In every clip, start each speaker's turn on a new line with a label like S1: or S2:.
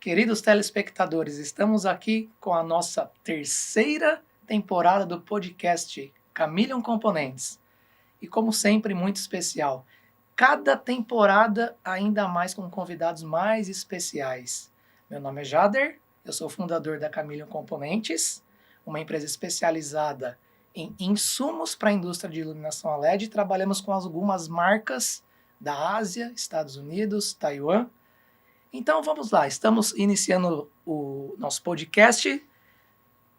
S1: Queridos telespectadores, estamos aqui com a nossa terceira temporada do podcast Chameleon Componentes. E como sempre, muito especial. Cada temporada ainda mais com convidados mais especiais. Meu nome é Jader, eu sou fundador da Chameleon Componentes, uma empresa especializada em insumos para a indústria de iluminação a LED. Trabalhamos com algumas marcas da Ásia, Estados Unidos, Taiwan. Então vamos lá, estamos iniciando o nosso podcast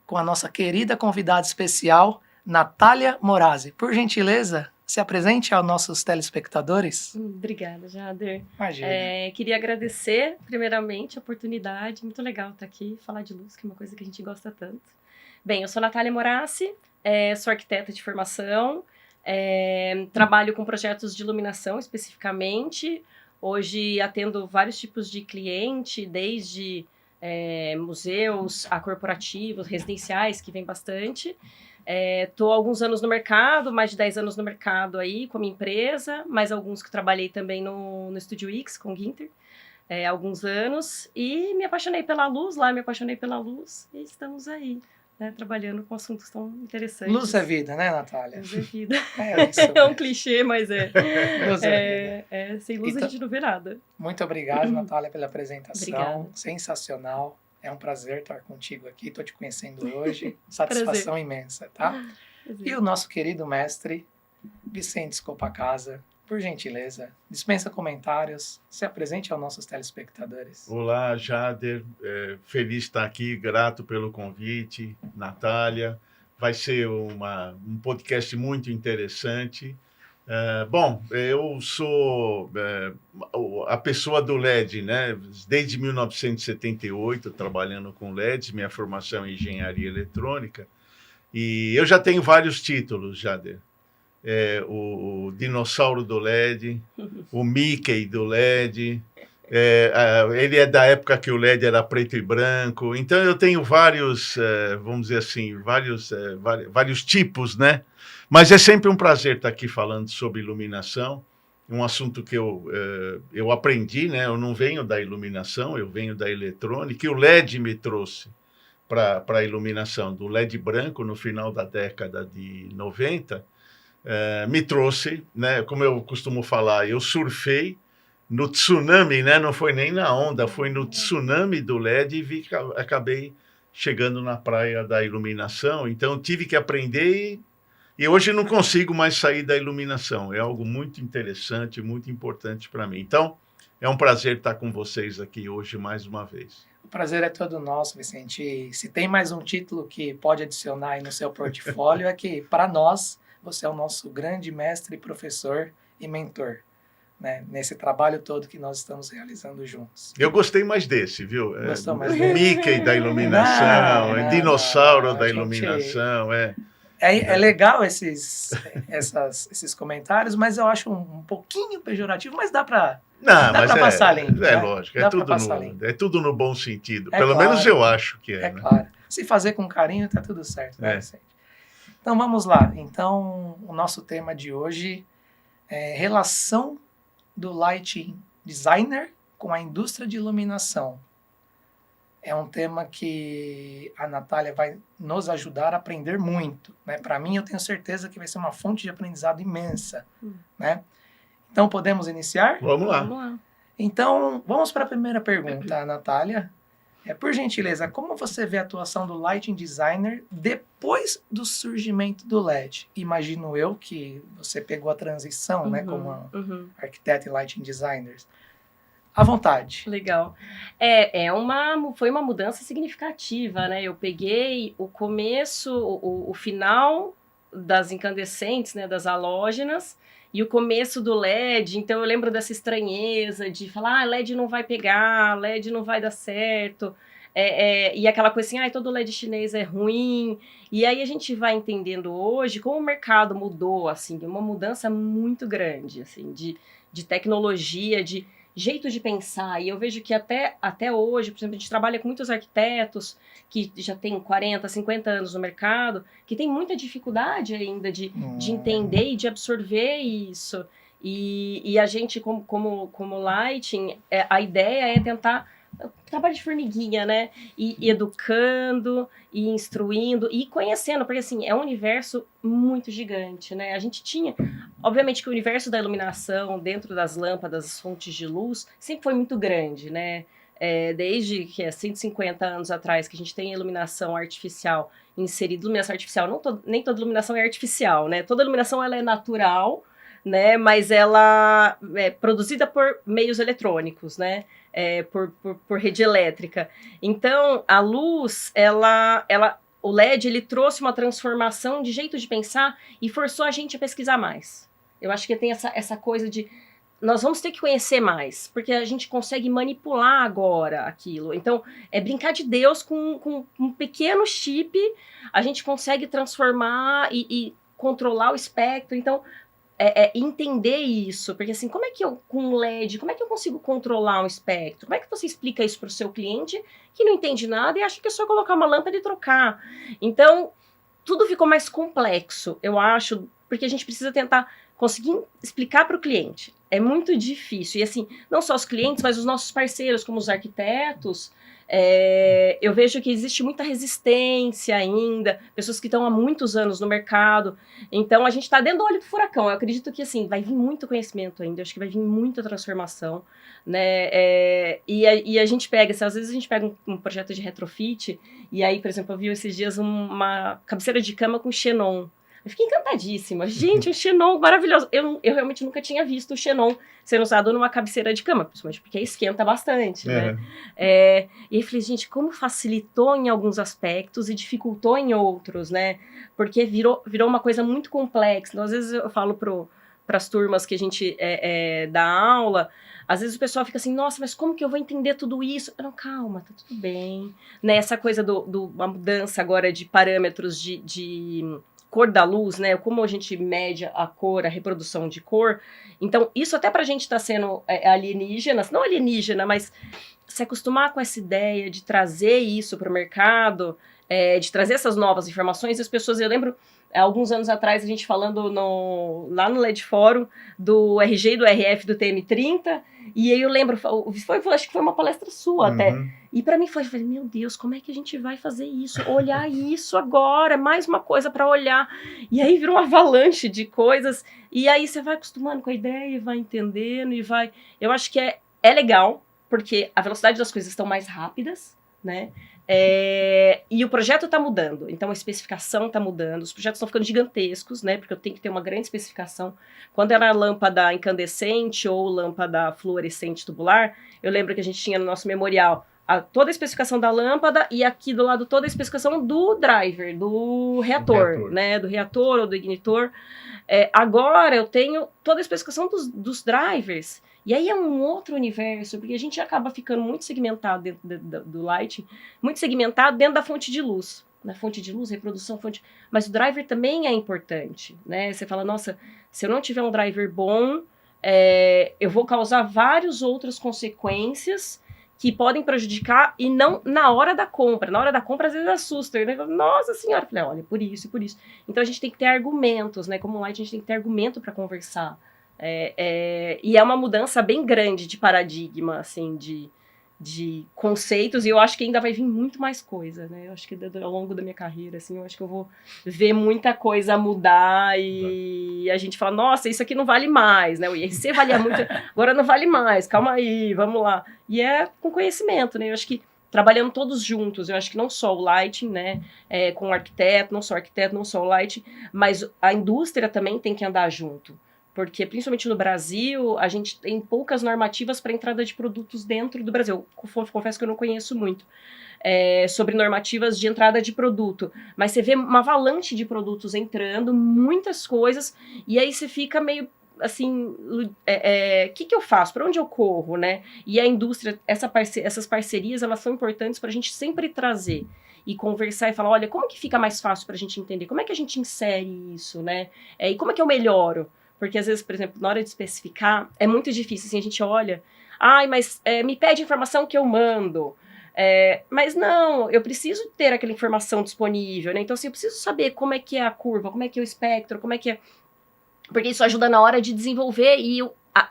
S1: com a nossa querida convidada especial, Natália Morazzi. Por gentileza, se apresente aos nossos telespectadores.
S2: Obrigada, Jader.
S1: Imagina.
S2: Queria agradecer, primeiramente, a oportunidade. Muito legal estar aqui, falar de luz, que é uma coisa que a gente gosta tanto. Bem, eu sou Natália Morazzi, sou arquiteta de formação, trabalho com projetos de iluminação especificamente. Hoje atendo vários tipos de cliente, desde museus a corporativos, residenciais, que vem bastante. Estou há alguns anos no mercado, mais de 10 anos no mercado aí, com a minha empresa, mais alguns que trabalhei também no Estúdio X, com Ginter, há alguns anos. E me apaixonei pela luz e estamos aí, né, trabalhando com assuntos tão interessantes.
S1: Luz é vida, né, Natália?
S2: Luz é vida.
S1: É
S2: um clichê, mas
S1: Luz é vida.
S2: Sem luz então, a gente não vê nada.
S1: Muito obrigado, Natália, pela apresentação.
S2: Obrigada.
S1: Sensacional. É um prazer estar contigo aqui. Estou te conhecendo hoje. Satisfação imensa, tá? Prazer. E o nosso querido mestre, Vicente Scopacasa, por gentileza, dispensa comentários, se apresente aos nossos telespectadores.
S3: Olá, Jader, feliz de estar aqui, grato pelo convite, Natália. Vai ser um podcast muito interessante. Bom, eu sou a pessoa do LED, né? Desde 1978, trabalhando com LEDs, minha formação é em engenharia eletrônica, e eu já tenho vários títulos, Jader. O dinossauro do LED, o Mickey do LED, ele é da época que o LED era preto e branco, então eu tenho vários, vamos dizer assim, vários tipos, né? Mas é sempre um prazer estar aqui falando sobre iluminação, um assunto que eu aprendi, né? Eu não venho da iluminação, eu venho da eletrônica, e o LED me trouxe para a iluminação, do LED branco no final da década de 90, me trouxe, né? Como eu costumo falar, eu surfei no tsunami, né? Não foi nem na onda, foi no tsunami do LED e acabei chegando na praia da iluminação. Então tive que aprender e hoje não consigo mais sair da iluminação. É algo muito interessante, muito importante para mim. Então é um prazer estar com vocês aqui hoje mais uma vez.
S1: O prazer é todo nosso, Vicente. E se tem mais um título que pode adicionar aí no seu portfólio, é que, para nós, você é o nosso grande mestre, professor e mentor, né, nesse trabalho todo que nós estamos realizando juntos.
S3: Eu gostei mais desse, viu?
S1: Gostou mais desse?
S3: Mickey da iluminação, dinossauro da iluminação.
S1: É legal esses comentários, mas eu acho um pouquinho pejorativo, mas dá para passar limpo.
S3: É lógico, é tudo no bom sentido. Pelo
S1: claro,
S3: menos eu acho que é.
S1: É claro. Se fazer com carinho, tá tudo certo, né, Vicente? Então vamos lá. Então o nosso tema de hoje é relação do lighting designer com a indústria de iluminação. É um tema que a Natália vai nos ajudar a aprender muito, né? Para mim, eu tenho certeza que vai ser uma fonte de aprendizado imensa, né? Então podemos iniciar?
S3: Vamos lá.
S1: Então vamos para a primeira pergunta, Natália. Por gentileza, como você vê a atuação do lighting designer depois do surgimento do LED? Imagino eu que você pegou a transição, né, como arquiteto e lighting designers. À vontade.
S2: Legal. Foi uma mudança significativa, né? Eu peguei o começo, o final das incandescentes, né, das halógenas, e o começo do LED. Então eu lembro dessa estranheza de falar, LED não vai pegar, LED não vai dar certo, e aquela coisa assim, todo LED chinês é ruim. E aí a gente vai entendendo hoje como o mercado mudou, assim, uma mudança muito grande, assim, de tecnologia, de jeito de pensar. E eu vejo que até hoje, por exemplo, a gente trabalha com muitos arquitetos que já têm 40, 50 anos no mercado, que tem muita dificuldade ainda de entender e de absorver isso. E a gente, como lighting, a ideia é tentar trabalho de formiguinha, né? E educando, e instruindo, e conhecendo, porque assim, é um universo muito gigante, né? A gente tinha, obviamente que o universo da iluminação dentro das lâmpadas, das fontes de luz, sempre foi muito grande, né? Desde que 150 anos atrás que a gente tem iluminação artificial inserida, iluminação artificial, nem toda iluminação é artificial, né? Toda iluminação ela é natural, né? Mas ela é produzida por meios eletrônicos, né? Por rede elétrica. Então, a luz, o LED, ele trouxe uma transformação de jeito de pensar e forçou a gente a pesquisar mais. Eu acho que tem essa coisa de nós vamos ter que conhecer mais, porque a gente consegue manipular agora aquilo. Então, brincar de Deus com um pequeno chip, a gente consegue transformar e controlar o espectro. Então, entender isso, porque assim, como é que eu, com LED, como é que eu consigo controlar um espectro? Como é que você explica isso para o seu cliente que não entende nada e acha que é só colocar uma lâmpada e trocar? Então, tudo ficou mais complexo, eu acho, porque a gente precisa tentar conseguir explicar para o cliente. É muito difícil. E assim, não só os clientes, mas os nossos parceiros, como os arquitetos, eu vejo que existe muita resistência ainda, pessoas que estão há muitos anos no mercado. Então, a gente está dentro do olho do furacão. Eu acredito que, assim, vai vir muito conhecimento ainda, acho que vai vir muita transformação, né? E a gente pega, assim, às vezes a gente pega um projeto de retrofit, e aí, por exemplo, eu vi esses dias uma cabeceira de cama com xenon. Eu fiquei encantadíssima. Gente, um xenon maravilhoso. Eu realmente nunca tinha visto o xenon sendo usado numa cabeceira de cama, principalmente porque esquenta bastante, né? E aí eu falei, gente, como facilitou em alguns aspectos e dificultou em outros, né? Porque virou uma coisa muito complexa. Então, às vezes eu falo para as turmas que a gente dá aula, às vezes o pessoal fica assim, nossa, mas como que eu vou entender tudo isso? Não, calma, tá tudo bem. Né? Essa coisa uma mudança agora de parâmetros de cor da luz, né? Como a gente mede a cor, a reprodução de cor. Então, isso até pra gente tá sendo alienígena, não alienígena, mas se acostumar com essa ideia de trazer isso para o mercado, de trazer essas novas informações, as pessoas, eu lembro, alguns anos atrás, a gente falando lá no LED Fórum, do RG e do RF do TM30, e aí eu lembro, acho que foi uma palestra sua até, e para mim foi, eu falei, meu Deus, como é que a gente vai fazer isso? Olhar isso agora, mais uma coisa para olhar, e aí virou uma avalanche de coisas, e aí você vai acostumando com a ideia, e vai entendendo, eu acho que é legal, porque a velocidade das coisas estão mais rápidas, né? E o projeto está mudando, então a especificação está mudando, os projetos estão ficando gigantescos, né? Porque eu tenho que ter uma grande especificação. Quando era lâmpada incandescente ou lâmpada fluorescente tubular, eu lembro que a gente tinha no nosso memorial toda a especificação da lâmpada e aqui do lado toda a especificação do driver, do reator, né? Do reator ou do ignitor. Agora eu tenho toda a especificação dos drivers. E aí é um outro universo, porque a gente acaba ficando muito segmentado dentro do lighting, muito segmentado dentro da fonte de luz. Na fonte de luz, reprodução, mas o driver também é importante, né? Você fala, nossa, se eu não tiver um driver bom, eu vou causar várias outras consequências que podem prejudicar e não na hora da compra. Na hora da compra, às vezes assusta. Né? Nossa senhora, eu falei, olha, por isso e por isso. Então a gente tem que ter argumentos, né? Como light, a gente tem que ter argumento para conversar. E é uma mudança bem grande de paradigma, assim, de conceitos, e eu acho que ainda vai vir muito mais coisa, né? Eu acho que ao longo da minha carreira, assim, eu acho que eu vou ver muita coisa mudar e a gente fala, nossa, isso aqui não vale mais, né? O IRC valia muito, agora não vale mais, calma aí, vamos lá. E é com conhecimento, né? Eu acho que trabalhando todos juntos, eu acho que não só o lighting, né, com o arquiteto, não só o lighting, mas a indústria também tem que andar junto. Porque, principalmente no Brasil, a gente tem poucas normativas para entrada de produtos dentro do Brasil. Confesso que eu não conheço muito sobre normativas de entrada de produto. Mas você vê uma avalanche de produtos entrando, muitas coisas, e aí você fica meio assim, que eu faço? Para onde eu corro, né? E a indústria, essas parcerias, elas são importantes para a gente sempre trazer e conversar e falar, olha, como que fica mais fácil para a gente entender? Como é que a gente insere isso, né? E como é que eu melhoro? Porque, às vezes, por exemplo, na hora de especificar, é muito difícil, assim, a gente olha, mas me pede informação que eu mando. Mas não, eu preciso ter aquela informação disponível, né? Então, assim, eu preciso saber como é que é a curva, como é que é o espectro, como é que é... Porque isso ajuda na hora de desenvolver e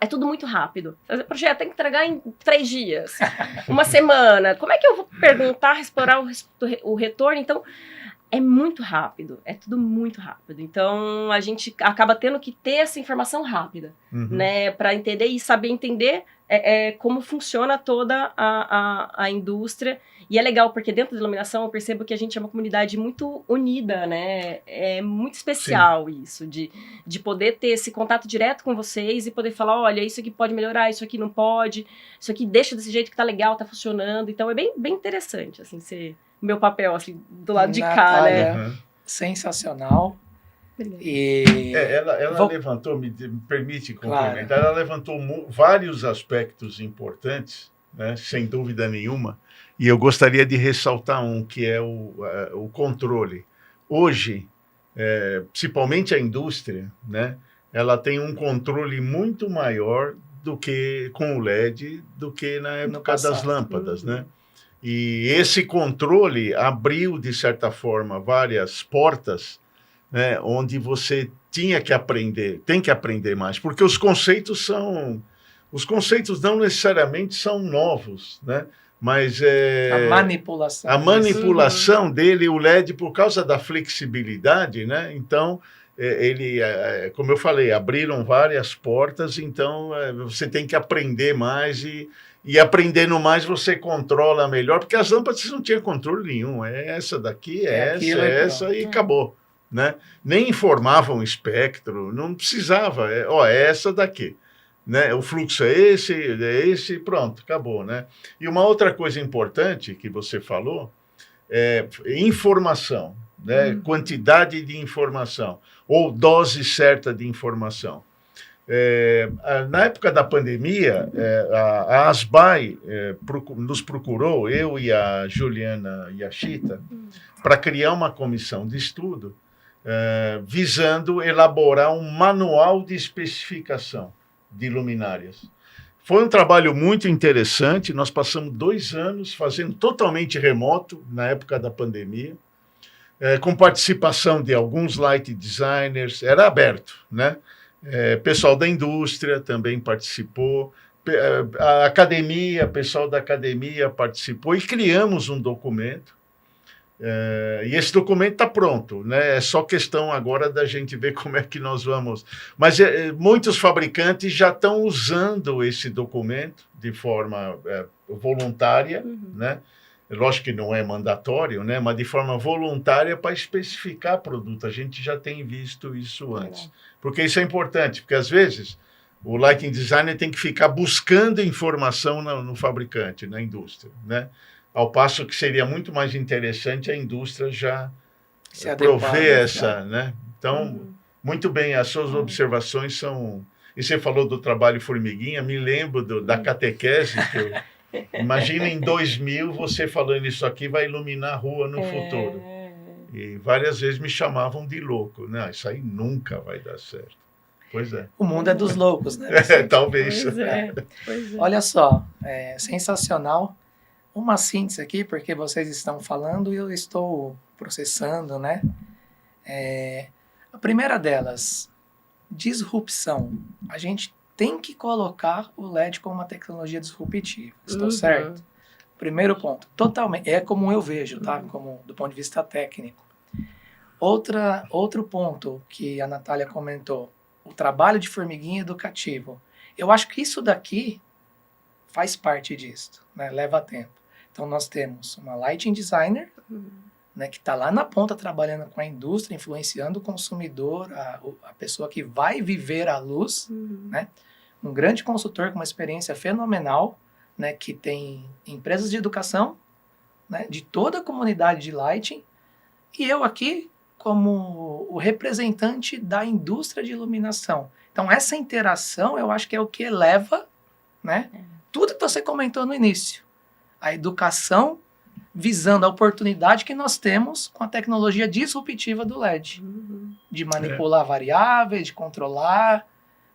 S2: é tudo muito rápido. O projeto tem que entregar em 3 dias, uma semana. Como é que eu vou perguntar, explorar o retorno? Então, é muito rápido, é tudo muito rápido. Então, a gente acaba tendo que ter essa informação rápida, né? Para entender e saber entender como funciona toda a indústria. E é legal, porque dentro da iluminação eu percebo que a gente é uma comunidade muito unida, né? É muito especial isso, de poder ter esse contato direto com vocês e poder falar, olha, isso aqui pode melhorar, isso aqui não pode, isso aqui deixa desse jeito que tá legal, tá funcionando. Então é bem interessante, assim, ser o meu papel, assim, do lado de cá, né?
S1: Sensacional.
S2: E...
S3: ela levantou, me permite complementar, claro. Ela levantou vários aspectos importantes, né, sem dúvida nenhuma, e eu gostaria de ressaltar um, que é o controle. Hoje, principalmente a indústria, né, ela tem um controle muito maior do que com o LED, do que na época das lâmpadas, né? E esse controle abriu, de certa forma, várias portas, né, onde você tem que aprender mais, porque os conceitos não necessariamente são novos, né? Mas a manipulação dele, o LED, por causa da flexibilidade, né? Então, como eu falei, abriram várias portas, então você tem que aprender mais e aprendendo mais você controla melhor, porque as lâmpadas você não tinha controle nenhum, essa daqui, essa e acabou. Né? Nem informavam o espectro, não precisava, é essa daqui, né? O fluxo é esse, pronto, acabou, né? E uma outra coisa importante que você falou é informação, né? Quantidade de informação, ou dose certa de informação. Na época da pandemia, a ASBAI nos procurou, eu e a Juliana Yashita, para criar uma comissão de estudo visando elaborar um manual de especificação de luminárias. Foi um trabalho muito interessante, nós passamos 2 anos fazendo totalmente remoto, na época da pandemia, com participação de alguns light designers, era aberto, né? Pessoal da indústria também participou, a academia, pessoal da academia participou, e criamos um documento. E esse documento está pronto, né? É só questão agora da gente ver como é que nós vamos. Mas muitos fabricantes já estão usando esse documento de forma voluntária, né? Lógico que não é mandatório, né? Mas de forma voluntária para especificar produto. A gente já tem visto isso antes. Porque isso é importante, porque às vezes o lighting designer tem que ficar buscando informação no fabricante, na indústria, né? Ao passo que seria muito mais interessante a indústria já prover essa, né? Então, muito bem, as suas observações são... E você falou do trabalho formiguinha, me lembro da catequese, que imagina em 2000 você falando isso aqui vai iluminar a rua no futuro. E várias vezes me chamavam de louco. Não, isso aí nunca vai dar certo. Pois é.
S1: O mundo é dos loucos, né?
S3: Talvez.
S2: Pois é.
S1: Olha só, sensacional. Uma síntese aqui, porque vocês estão falando e eu estou processando, né? A primeira delas, disrupção. A gente tem que colocar o LED como uma tecnologia disruptiva. Estou certo? Primeiro ponto, totalmente. É como eu vejo, tá? Como do ponto de vista técnico. Outro ponto que a Natália comentou, o trabalho de formiguinha educativo. Eu acho que isso daqui faz parte disso, né? Leva tempo. Então, nós temos uma lighting designer, né, que está lá na ponta trabalhando com a indústria, influenciando o consumidor, a pessoa que vai viver a luz, né? Um grande consultor com uma experiência fenomenal, né, que tem empresas de educação, né, de toda a comunidade de lighting, e eu aqui como o representante da indústria de iluminação. Então, essa interação, eu acho que é o que eleva, né, tudo que você comentou no início. A educação visando a oportunidade que nós temos com a tecnologia disruptiva do LED. De manipular variáveis, de controlar.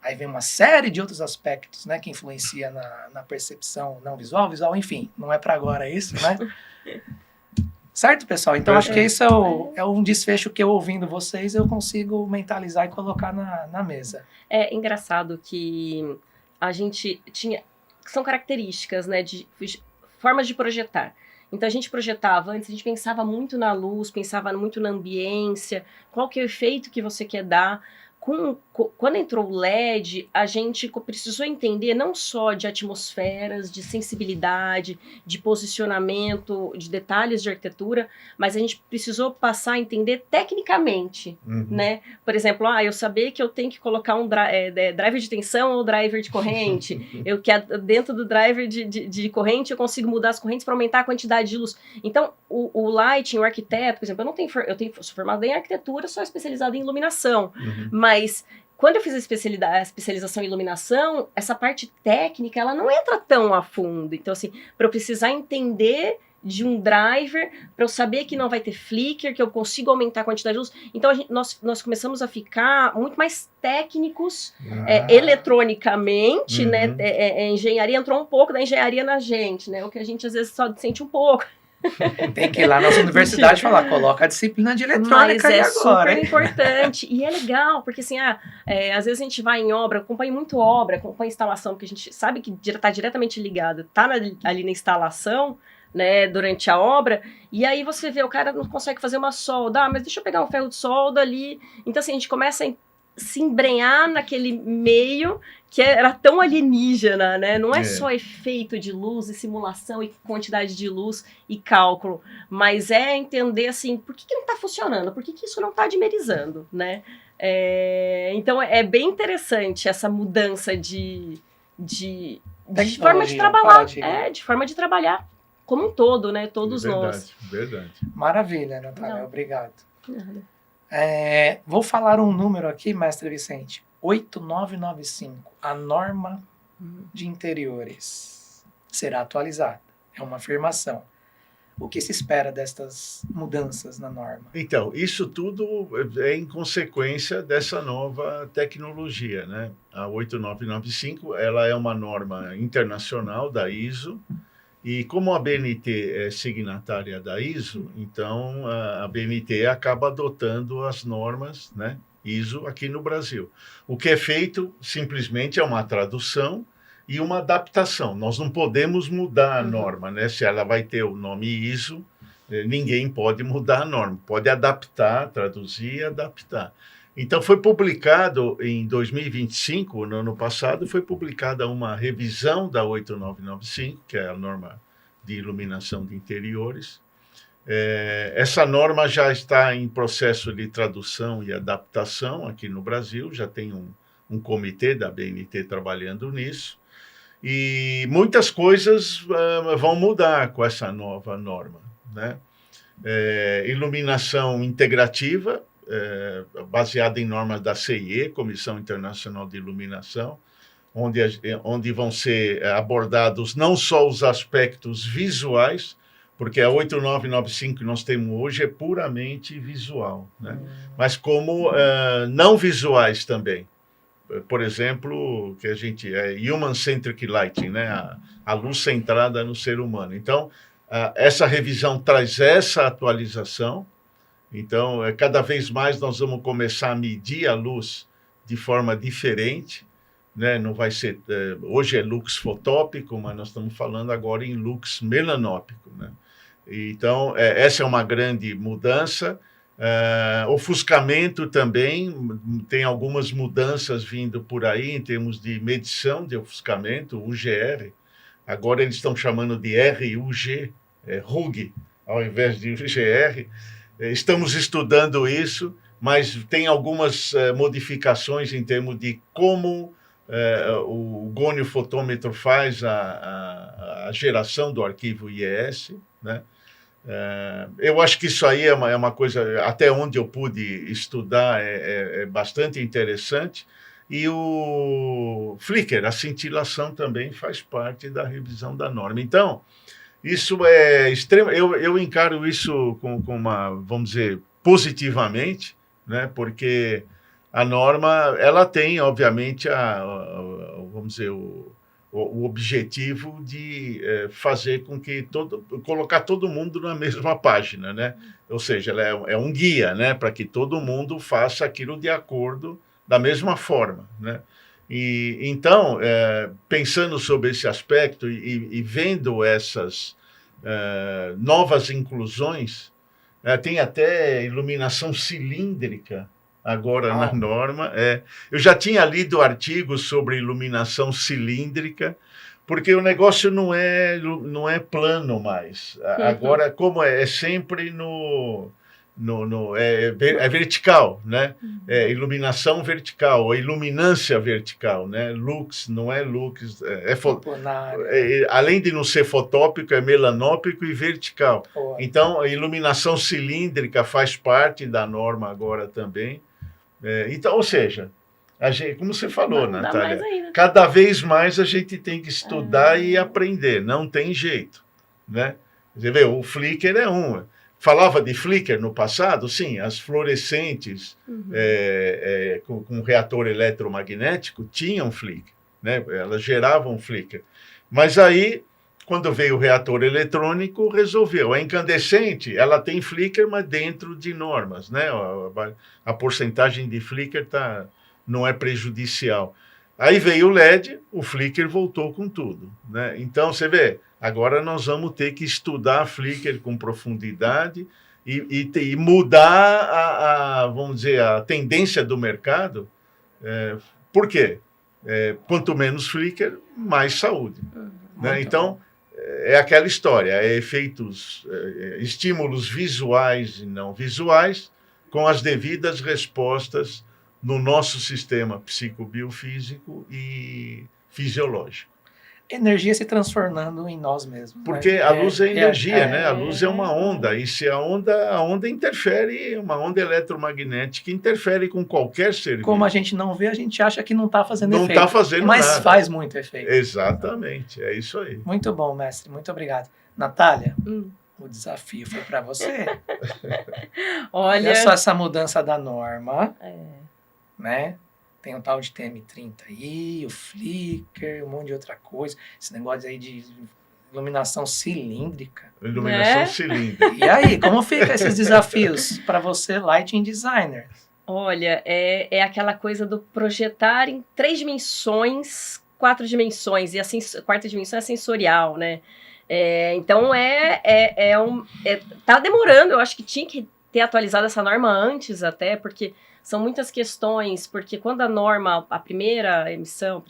S1: Aí vem uma série de outros aspectos, né, que influencia na percepção não visual, enfim. Não é para agora isso, né? Certo, pessoal? Então, acho que isso é um desfecho que eu, ouvindo vocês, eu consigo mentalizar e colocar na mesa.
S2: É engraçado que a gente tinha... São características, né, de formas de projetar. Então, a gente projetava antes, a gente pensava muito na luz, pensava muito na ambiência, qual que é o efeito que você quer dar. Quando entrou o LED, a gente precisou entender não só de atmosferas, de sensibilidade, de posicionamento, de detalhes de arquitetura, mas a gente precisou passar a entender tecnicamente, né? Por exemplo, eu saber que eu tenho que colocar um driver de tensão ou driver de corrente, dentro do driver de corrente eu consigo mudar as correntes para aumentar a quantidade de luz. Então, o lighting, o arquiteto, por exemplo, sou formada em arquitetura, sou especializada em iluminação, mas quando eu fiz a especialização em iluminação, essa parte técnica, ela não entra tão a fundo. Então, assim, para eu precisar entender de um driver, para eu saber que não vai ter flicker, que eu consigo aumentar a quantidade de luz. Então, nós começamos a ficar muito mais técnicos, eletronicamente, né? A engenharia entrou um pouco da engenharia na gente, né? O que a gente, às vezes, só sente um pouco.
S1: Tem que ir lá nas universidades e falar, coloca a disciplina de eletrônica aí agora.
S2: Mas é super importante. E é legal, porque assim, às vezes a gente vai em obra, acompanha muito obra, acompanha instalação, porque a gente sabe que está diretamente ligado, ali na instalação, né, durante a obra, e aí você vê, o cara não consegue fazer uma solda, mas deixa eu pegar um ferro de solda ali. Então assim, a gente começa a se embrenhar naquele meio que era tão alienígena, né? Não é só efeito de luz e simulação e quantidade de luz e cálculo, mas é entender, assim, por que não está funcionando? Por que isso não está dimerizando, né? Então, é bem interessante essa mudança de forma de trabalhar. De forma de trabalhar como um todo, né? Todos nós.
S3: Verdade.
S1: Maravilha, Natália. Obrigado. Vou falar um número aqui, mestre Vicente. 8995, a norma de interiores será atualizada. É uma afirmação. O que se espera destas mudanças na norma?
S3: Então, isso tudo é em consequência dessa nova tecnologia, né? A 8995, ela é uma norma internacional da ISO, e como a BNT é signatária da ISO, então a BNT acaba adotando as normas, né, ISO aqui no Brasil. O que é feito simplesmente é uma tradução e uma adaptação. Nós não podemos mudar a norma, né? Se ela vai ter o nome ISO, ninguém pode mudar a norma. Pode adaptar, traduzir e adaptar. Então, foi publicado em 2025, no ano passado, foi publicada uma revisão da 8995, que é a norma de iluminação de interiores. Essa norma já está em processo de tradução e adaptação aqui no Brasil, já tem um comitê da BNT trabalhando nisso, e muitas coisas vão mudar com essa nova norma, né? Iluminação integrativa, baseada em normas da CIE, Comissão Internacional de Iluminação, onde vão ser abordados não só os aspectos visuais, porque a 8995 que nós temos hoje é puramente visual, né? Mas como não visuais também. Por exemplo, que a gente human-centric lighting, né? A luz centrada no ser humano. Então, essa revisão traz essa atualização. Então, cada vez mais nós vamos começar a medir a luz de forma diferente, né? Não vai ser... hoje é lux fotópico, mas nós estamos falando agora em lux melanópico, né? Então, essa é uma grande mudança. Ofuscamento também, tem algumas mudanças vindo por aí em termos de medição de ofuscamento, UGR. Agora eles estão chamando de RUG, RUG, ao invés de UGR. Estamos estudando isso, mas tem algumas modificações em termos de como o goniofotômetro faz a geração do arquivo IES, né? Eu acho que isso aí é uma coisa, até onde eu pude estudar, é bastante interessante. E o flicker, a cintilação também faz parte da revisão da norma. Então, isso é extremo. Eu encaro isso com uma, vamos dizer, positivamente, né? Porque a norma, ela tem, obviamente, vamos dizer, o objetivo de fazer com que colocar todo mundo na mesma página, né? Ou seja, ela é um guia, né? Para que todo mundo faça aquilo de acordo da mesma forma, né? E então, pensando sobre esse aspecto e vendo essas novas inclusões, tem até iluminação cilíndrica agora na norma. Eu já tinha lido artigos sobre iluminação cilíndrica, porque o negócio não é plano mais. Agora, como é sempre é vertical, né? Iluminação vertical, ou iluminância vertical, né? Lux, não é lux, além de não ser fotópico, é melanópico e vertical. Então, a iluminação cilíndrica faz parte da norma agora também. Então, ou seja, como você falou, Natália, cada vez mais a gente tem que estudar e aprender, não tem jeito, né? Você vê, o Flickr é um. Falava de Flickr no passado, sim, as fluorescentes com reator eletromagnético tinham Flickr, né? Elas geravam Flickr. Mas aí, quando veio o reator eletrônico, resolveu. A incandescente, ela tem Flickr, mas dentro de normas, né? A porcentagem de Flickr não é prejudicial. Aí veio o LED, o Flickr voltou com tudo, né? Então, você vê, agora nós vamos ter que estudar Flickr com profundidade e mudar vamos dizer, a tendência do mercado. Por quê? Quanto menos Flickr, mais saúde. Né? Então, é aquela história, efeitos, estímulos visuais e não visuais, com as devidas respostas no nosso sistema psicobiofísico e fisiológico.
S1: Energia se transformando em nós mesmos.
S3: Porque a luz é energia, né? A luz é uma onda, e se a onda interfere, uma onda eletromagnética interfere com qualquer ser vivo.
S1: Como a gente não vê, a gente acha que não está fazendo efeito.
S3: Não está fazendo
S1: nada. Mas faz muito efeito.
S3: Exatamente, é isso aí.
S1: Muito bom, mestre, muito obrigado. Natália, o desafio foi para você. Olha só essa mudança da norma, né? Tem o tal de TM30 aí, o Flickr, um monte de outra coisa. Esse negócio aí de iluminação cilíndrica.
S3: Iluminação cilíndrica.
S1: E aí, como fica esses desafios para você, Lighting Designer?
S2: Olha, é aquela coisa do projetar em 3 dimensões, 4 dimensões, e a quarta dimensão é sensorial, né? Então, tá demorando, eu acho que tinha que ter atualizado essa norma antes até, porque são muitas questões, porque quando a norma, a primeira edição,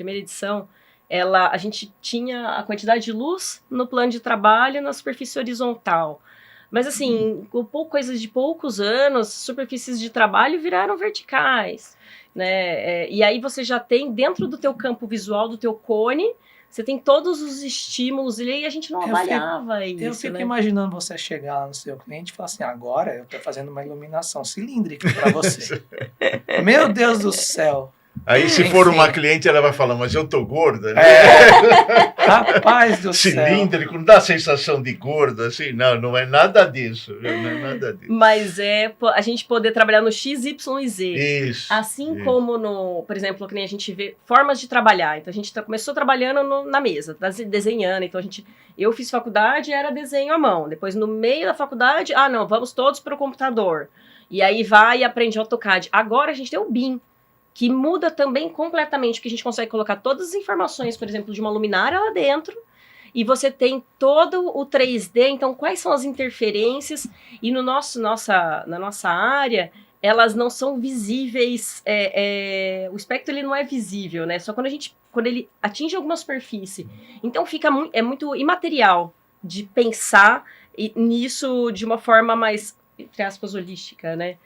S2: a gente tinha a quantidade de luz no plano de trabalho na superfície horizontal. Mas assim, com coisas de poucos anos, superfícies de trabalho viraram verticais, né? E aí você já tem, dentro do teu campo visual, do teu cone, você tem todos os estímulos e a gente não avaliava isso.
S1: Eu fico imaginando você chegar lá no seu cliente e falar assim, agora eu estou fazendo uma iluminação cilíndrica para você. Meu Deus do céu.
S3: Aí, se for uma cliente, ela vai falar, mas eu tô gorda, né?
S1: Rapaz do céu.
S3: Cilíndrico, não dá a sensação de gorda, assim, não é nada disso. Não é nada disso.
S2: Mas a gente poder trabalhar no X, Y e Z.
S3: Isso.
S2: Assim como, por exemplo, que nem a gente vê formas de trabalhar. Então, a gente começou trabalhando na mesa, desenhando. Então, eu fiz faculdade, era desenho à mão. Depois, no meio da faculdade, vamos todos para o computador. E aí vai e aprende AutoCAD. Agora, a gente tem o BIM, que muda também completamente, porque a gente consegue colocar todas as informações, por exemplo, de uma luminária lá dentro, e você tem todo o 3D, então quais são as interferências, e na nossa área, elas não são visíveis, o espectro ele não é visível, né? Só quando ele atinge alguma superfície. Então é muito imaterial de pensar nisso de uma forma mais, entre aspas, holística, né?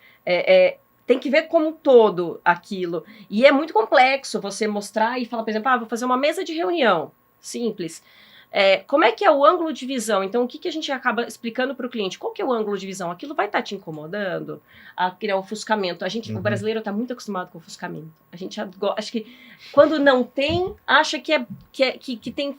S2: Tem que ver como um todo aquilo. E é muito complexo você mostrar e falar, por exemplo, vou fazer uma mesa de reunião. Simples. Como é que é o ângulo de visão? Então, o que a gente acaba explicando para o cliente? Qual que é o ângulo de visão? Aquilo vai estar te incomodando? A criar ofuscamento. O brasileiro está muito acostumado com ofuscamento. A gente acho que quando não tem, acha que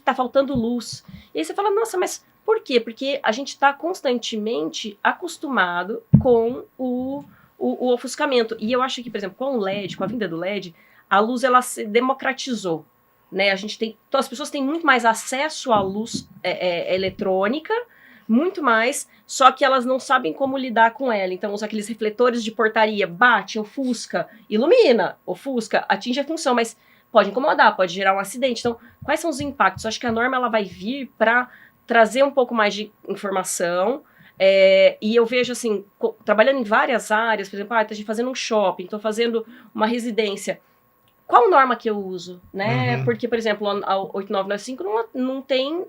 S2: tá faltando luz. E aí você fala, nossa, mas por quê? Porque a gente está constantemente acostumado com o ofuscamento. E eu acho que, por exemplo, com o LED, com a vinda do LED, a luz ela se democratizou, né? As pessoas têm muito mais acesso à luz eletrônica, muito mais, só que elas não sabem como lidar com ela. Então, usa aqueles refletores de portaria, bate, ofusca, ilumina, ofusca, atinge a função, mas pode incomodar, pode gerar um acidente. Então, quais são os impactos? Eu acho que a norma ela vai vir para trazer um pouco mais de informação. E eu vejo assim, trabalhando em várias áreas, por exemplo, estou fazendo um shopping, estou fazendo uma residência. Qual norma que eu uso? Né? Porque, por exemplo, a 8995 não tem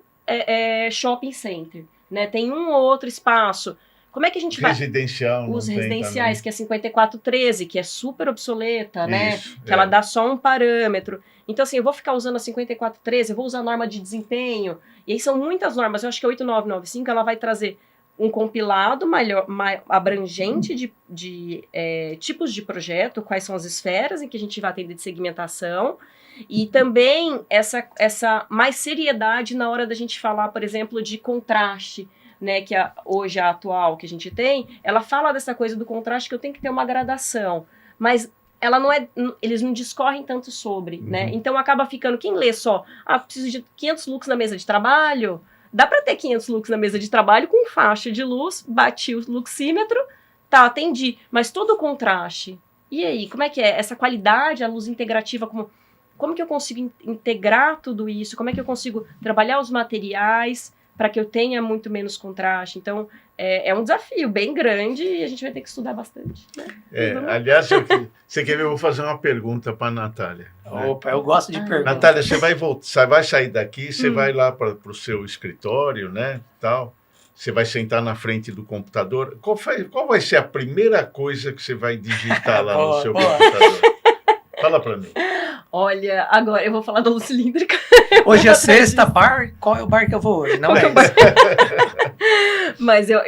S2: shopping center. Né? Tem um ou outro espaço. Como é que a gente
S3: residencial,
S2: os residenciais, que é 5413, que é super obsoleta,
S3: Isso,
S2: né? Que ela dá só um parâmetro. Então, assim, eu vou ficar usando a 5413, eu vou usar a norma de desempenho. E aí são muitas normas. Eu acho que a 8995 ela vai trazer um compilado mais abrangente de tipos de projeto, quais são as esferas em que a gente vai atender de segmentação. E também essa mais seriedade na hora da gente falar, por exemplo, de contraste. Né, que hoje a atual que a gente tem, ela fala dessa coisa do contraste que eu tenho que ter uma gradação, mas ela não eles não discorrem tanto sobre, né? Então acaba ficando, quem lê só, preciso de 500 lux na mesa de trabalho, dá para ter 500 lux na mesa de trabalho com faixa de luz, bati o luxímetro, tá, atendi, mas todo o contraste, e aí, como é que é? Essa qualidade, a luz integrativa, como que eu consigo integrar tudo isso? Como é que eu consigo trabalhar os materiais para que eu tenha muito menos contraste? Então, é um desafio bem grande e a gente vai ter que estudar bastante. Né?
S3: Aliás, você quer ver? Eu vou fazer uma pergunta para a Natália.
S1: Opa, eu gosto de perguntas.
S3: Natália, você vai sair daqui, você vai lá para o seu escritório, né, tal. Você vai sentar na frente do computador. Qual vai ser a primeira coisa que você vai digitar lá no seu computador? Fala para mim.
S2: Olha, agora eu vou falar da luz cilíndrica.
S1: Hoje é sexta, bar. Qual é o bar que eu vou hoje? Não é
S2: Mas eu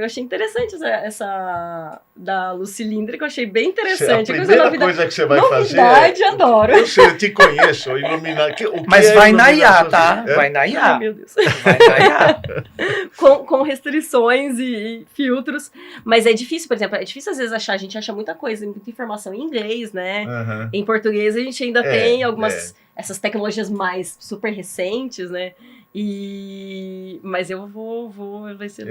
S2: achei interessante essa da luz cilíndrica, eu achei bem interessante.
S3: A primeira coisa que você vai fazer...
S2: Novidade, adoro.
S3: Eu te conheço, iluminar...
S1: Mas vai na IA, tá? Vai na IA.
S2: Ai, meu Deus.
S1: Vai na IA.
S2: Com restrições e filtros. Mas é difícil, por exemplo, é difícil às vezes achar, a gente acha muita coisa, muita informação em inglês, né? Em português a gente ainda tem algumas... essas tecnologias mais super recentes, né? Mas eu vai ser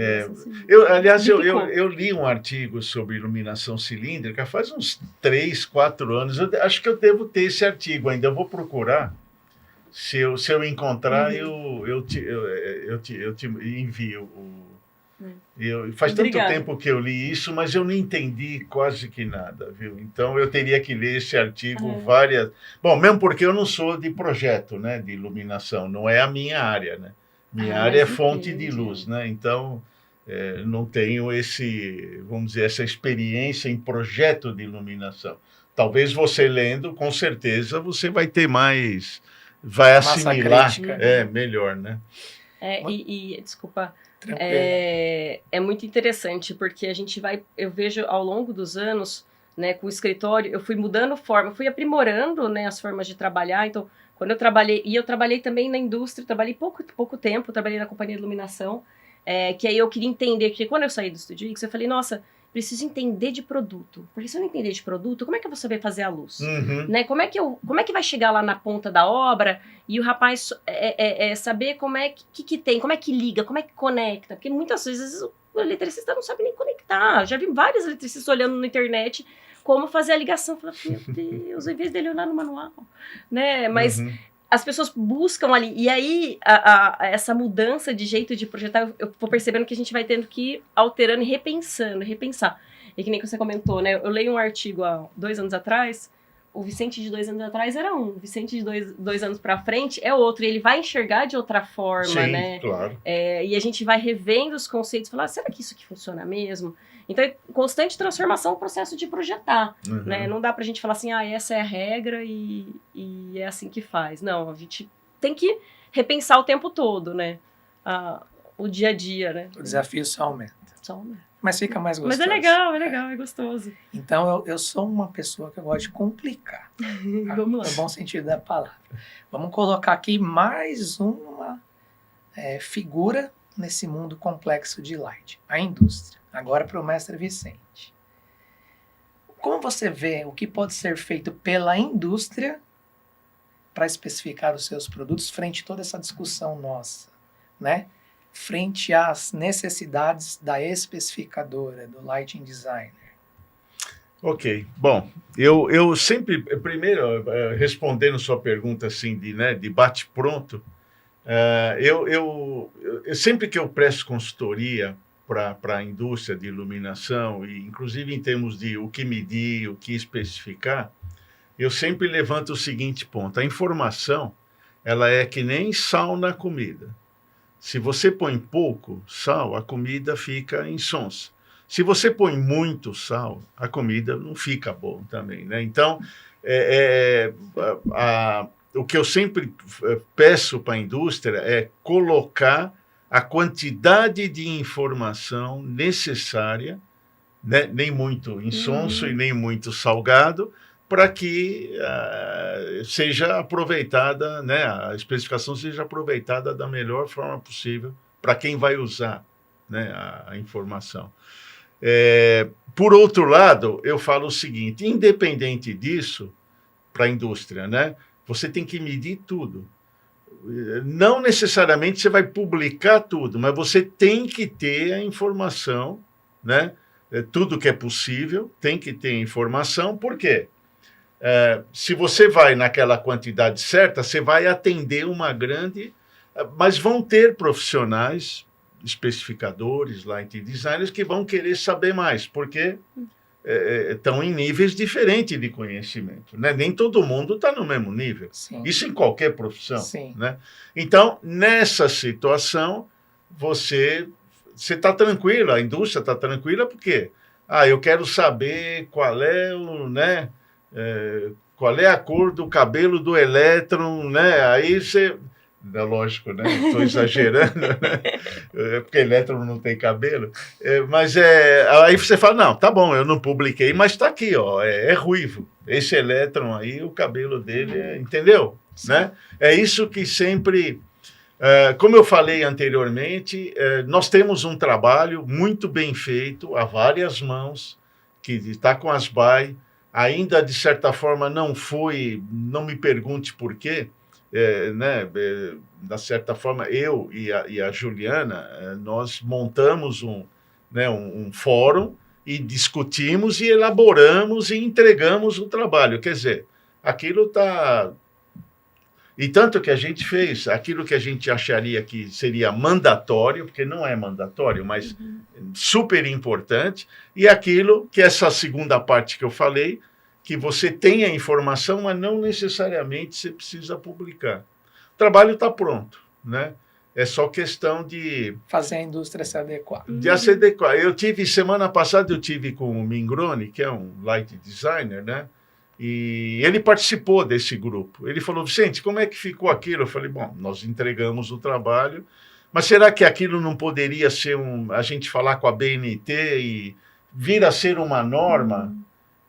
S3: aliás, eu li um artigo sobre iluminação cilíndrica faz uns 3, 4 anos. Eu acho que eu devo ter esse artigo ainda. Eu vou procurar. Se eu encontrar, eu te envio. Faz tanto tempo que eu li isso, mas eu não entendi quase que nada, viu? Então eu teria que ler esse artigo várias... Bom, mesmo porque eu não sou de projeto, né, de iluminação, não é a minha área, né? Minha área é fonte de luz, né? Então não tenho vamos dizer, essa experiência em projeto de iluminação. Talvez você lendo, com certeza, você vai ter mais... Vai assimilar melhor, né?
S2: Desculpa... É muito interessante, porque eu vejo ao longo dos anos, né, com o escritório, eu fui mudando forma, fui aprimorando, né, as formas de trabalhar. Então, quando eu trabalhei também na indústria, trabalhei pouco tempo, trabalhei na companhia de iluminação, que aí eu queria entender, porque quando eu saí do Estúdio X, eu falei, nossa, preciso entender de produto, porque se eu não entender de produto, como é que você vai fazer a luz? Né? Como é que vai chegar lá na ponta da obra e o rapaz saber como é que tem, como é que liga, como é que conecta? Porque muitas vezes o eletricista não sabe nem conectar. Já vi vários eletricistas olhando na internet como fazer a ligação. Falei, meu Deus, em vez dele olhar no manual. Né? Mas as pessoas buscam ali. E aí, essa mudança de jeito de projetar, eu vou percebendo que a gente vai tendo que ir alterando e repensar. E que nem que você comentou, né? Eu leio um artigo há 2 anos atrás, o Vicente de 2 anos atrás era um, o Vicente de dois anos para frente é outro, e ele vai enxergar de outra forma,
S3: sim,
S2: né?
S3: Claro.
S2: E a gente vai revendo os conceitos, falar, será que isso aqui funciona mesmo? Então, é constante transformação o processo de projetar, né? Não dá pra gente falar assim, essa é a regra e é assim que faz. Não, a gente tem que repensar o tempo todo, né? O dia a dia, né?
S1: O desafio só aumenta. Mas fica mais gostoso.
S2: Mas é legal, é gostoso.
S1: Então, eu sou uma pessoa que eu gosto de complicar.
S2: Vamos lá.
S1: No bom sentido da palavra. Vamos colocar aqui mais uma figura nesse mundo complexo de light. A indústria. Agora para o mestre Vicente. Como você vê o que pode ser feito pela indústria para especificar os seus produtos frente a toda essa discussão nossa, né? Frente às necessidades da especificadora, do lighting designer?
S3: Ok, bom, eu sempre, primeiro, respondendo sua pergunta assim, de bate-pronto, sempre que eu presto consultoria para a indústria de iluminação, e inclusive em termos de o que medir, o que especificar, eu sempre levanto o seguinte ponto: a informação, ela é que nem sal na comida. Se você põe pouco sal, a comida fica insonsa. Se você põe muito sal, a comida não fica boa também, né? Então, o que eu sempre peço para a indústria é colocar a quantidade de informação necessária, né? Nem muito insonso e nem muito salgado, para que seja aproveitada, né, a especificação seja aproveitada da melhor forma possível para quem vai usar, né, a informação. Por outro lado, eu falo o seguinte: independente disso, para a indústria, né, você tem que medir tudo. Não necessariamente você vai publicar tudo, mas você tem que ter a informação, né? Tudo que é possível, tem que ter informação, por quê? Se você vai naquela quantidade certa, você vai atender uma grande... Mas vão ter profissionais, especificadores, light designers, que vão querer saber mais, porque estão em níveis diferentes de conhecimento, né? Nem todo mundo está no mesmo nível.
S1: Sim.
S3: Isso em qualquer profissão.
S1: Sim.
S3: Né? Então, nessa situação, você está tranquilo, a indústria está tranquila, porque eu quero saber qual é o... Né, qual é a cor do cabelo do elétron, né? Aí você... Lógico, né? Estou exagerando, né? Porque elétron não tem cabelo. Mas aí você fala, não, tá bom, eu não publiquei, mas está aqui, ó, é ruivo. Esse elétron aí, o cabelo dele entendeu? Né? É isso que sempre... como eu falei anteriormente, nós temos um trabalho muito bem feito, a várias mãos, que está com as BAE, ainda de certa forma não me pergunte por quê, né, de certa forma eu e a Juliana, nós montamos um fórum e discutimos e elaboramos e entregamos o trabalho, quer dizer, aquilo está... E tanto que a gente fez aquilo que a gente acharia que seria mandatório, porque não é mandatório, mas super importante, e aquilo que essa segunda parte que eu falei, que você tem a informação, mas não necessariamente você precisa publicar. O trabalho está pronto, né? É só questão de...
S1: fazer a indústria se adequar.
S3: De se adequar. Semana passada eu tive com o Mingroni, que é um light designer, né? E ele participou desse grupo. Ele falou, Vicente, como é que ficou aquilo? Eu falei, bom, nós entregamos o trabalho, mas será que aquilo não poderia ser a gente falar com a BNT e vir a ser uma norma,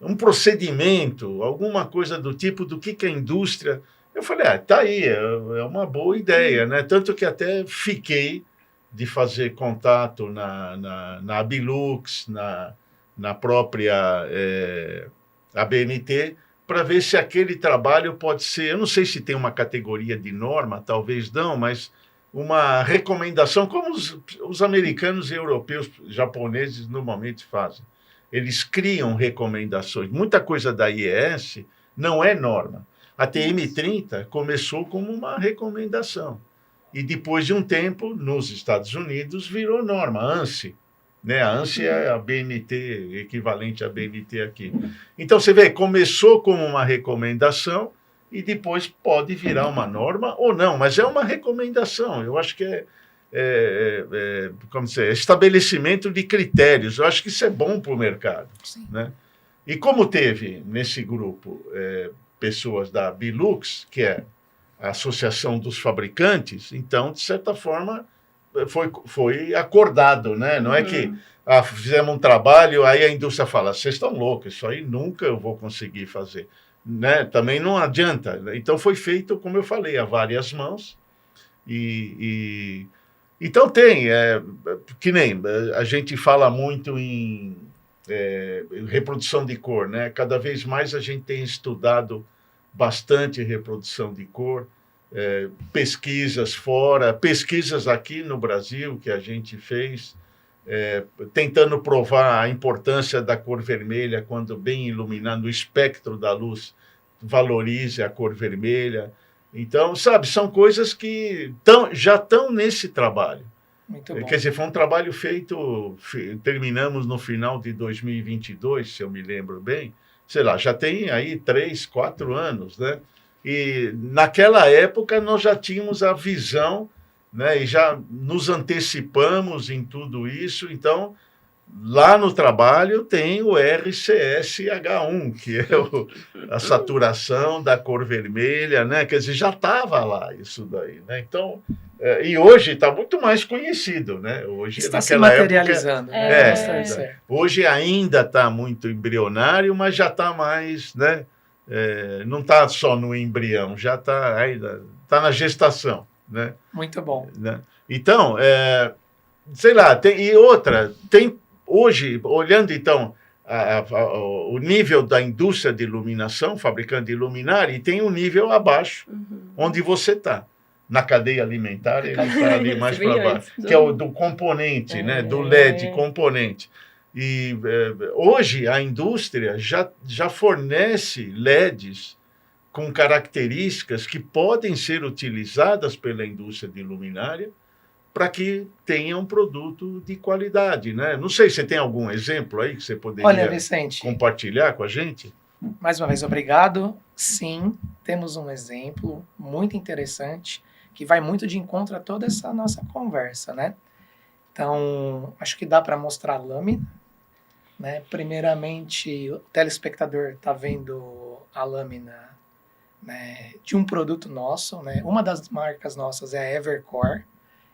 S3: um procedimento, alguma coisa do tipo, do que a indústria... Eu falei, tá aí, é uma boa ideia, né? Tanto que até fiquei de fazer contato na Abilux, na própria... a BNT, para ver se aquele trabalho pode ser, eu não sei se tem uma categoria de norma, talvez não, mas uma recomendação, como os americanos e europeus, japoneses normalmente fazem. Eles criam recomendações. Muita coisa da IES não é norma. A TM30 começou como uma recomendação. E depois de um tempo, nos Estados Unidos, virou norma, a ANSI. Né? A ANSI é a BNT, equivalente à BNT aqui. Então, você vê, começou como uma recomendação e depois pode virar uma norma ou não, mas é uma recomendação. Eu acho que como dizer, estabelecimento de critérios. Eu acho que isso é bom para o mercado. Né? E como teve nesse grupo pessoas da Bilux, que é a Associação dos Fabricantes, então, de certa forma... Foi acordado, né? Não é que fizemos um trabalho, aí a indústria fala, vocês estão loucos, isso aí nunca eu vou conseguir fazer. Né? Também não adianta. Então foi feito, como eu falei, a várias mãos. Então tem, que nem a gente fala muito em reprodução de cor, né? Cada vez mais a gente tem estudado bastante reprodução de cor, pesquisas fora, pesquisas aqui no Brasil que a gente fez, tentando provar a importância da cor vermelha quando bem iluminando o espectro da luz valorize a cor vermelha. Então, sabe, são coisas que já estão nesse trabalho.
S1: Muito bom.
S3: Quer dizer, foi um trabalho feito, terminamos no final de 2022, se eu me lembro bem, sei lá, já tem aí 3, 4 anos, né? E naquela época nós já tínhamos a visão, né? E já nos antecipamos em tudo isso, então lá no trabalho tem o RCS-H1, que é a saturação da cor vermelha, né? Quer dizer, já estava lá isso daí, né? Então, e hoje está muito mais conhecido, né? Hoje,
S1: está se materializando, né?
S3: Hoje ainda está muito embrionário, mas já está mais, né? Não está só no embrião, já está ainda está na gestação, né?
S1: Muito bom.
S3: Né? Então, sei lá, tem hoje, olhando então o nível da indústria de iluminação, fabricante de luminária, e tem um nível abaixo, onde você está. Na cadeia alimentar, ele está ali mais para baixo, que é o do componente, né, do LED componente. E hoje a indústria já fornece LEDs com características que podem ser utilizadas pela indústria de luminária para que tenha um produto de qualidade, né? Não sei se você tem algum exemplo aí que você poderia compartilhar com a gente?
S1: Mais uma vez, obrigado. Sim, temos um exemplo muito interessante que vai muito de encontro a toda essa nossa conversa, né? Então, acho que dá para mostrar a lâmina, né? Primeiramente, o telespectador está vendo a lâmina, né, de um produto nosso, né? Uma das marcas nossas é a Evercore.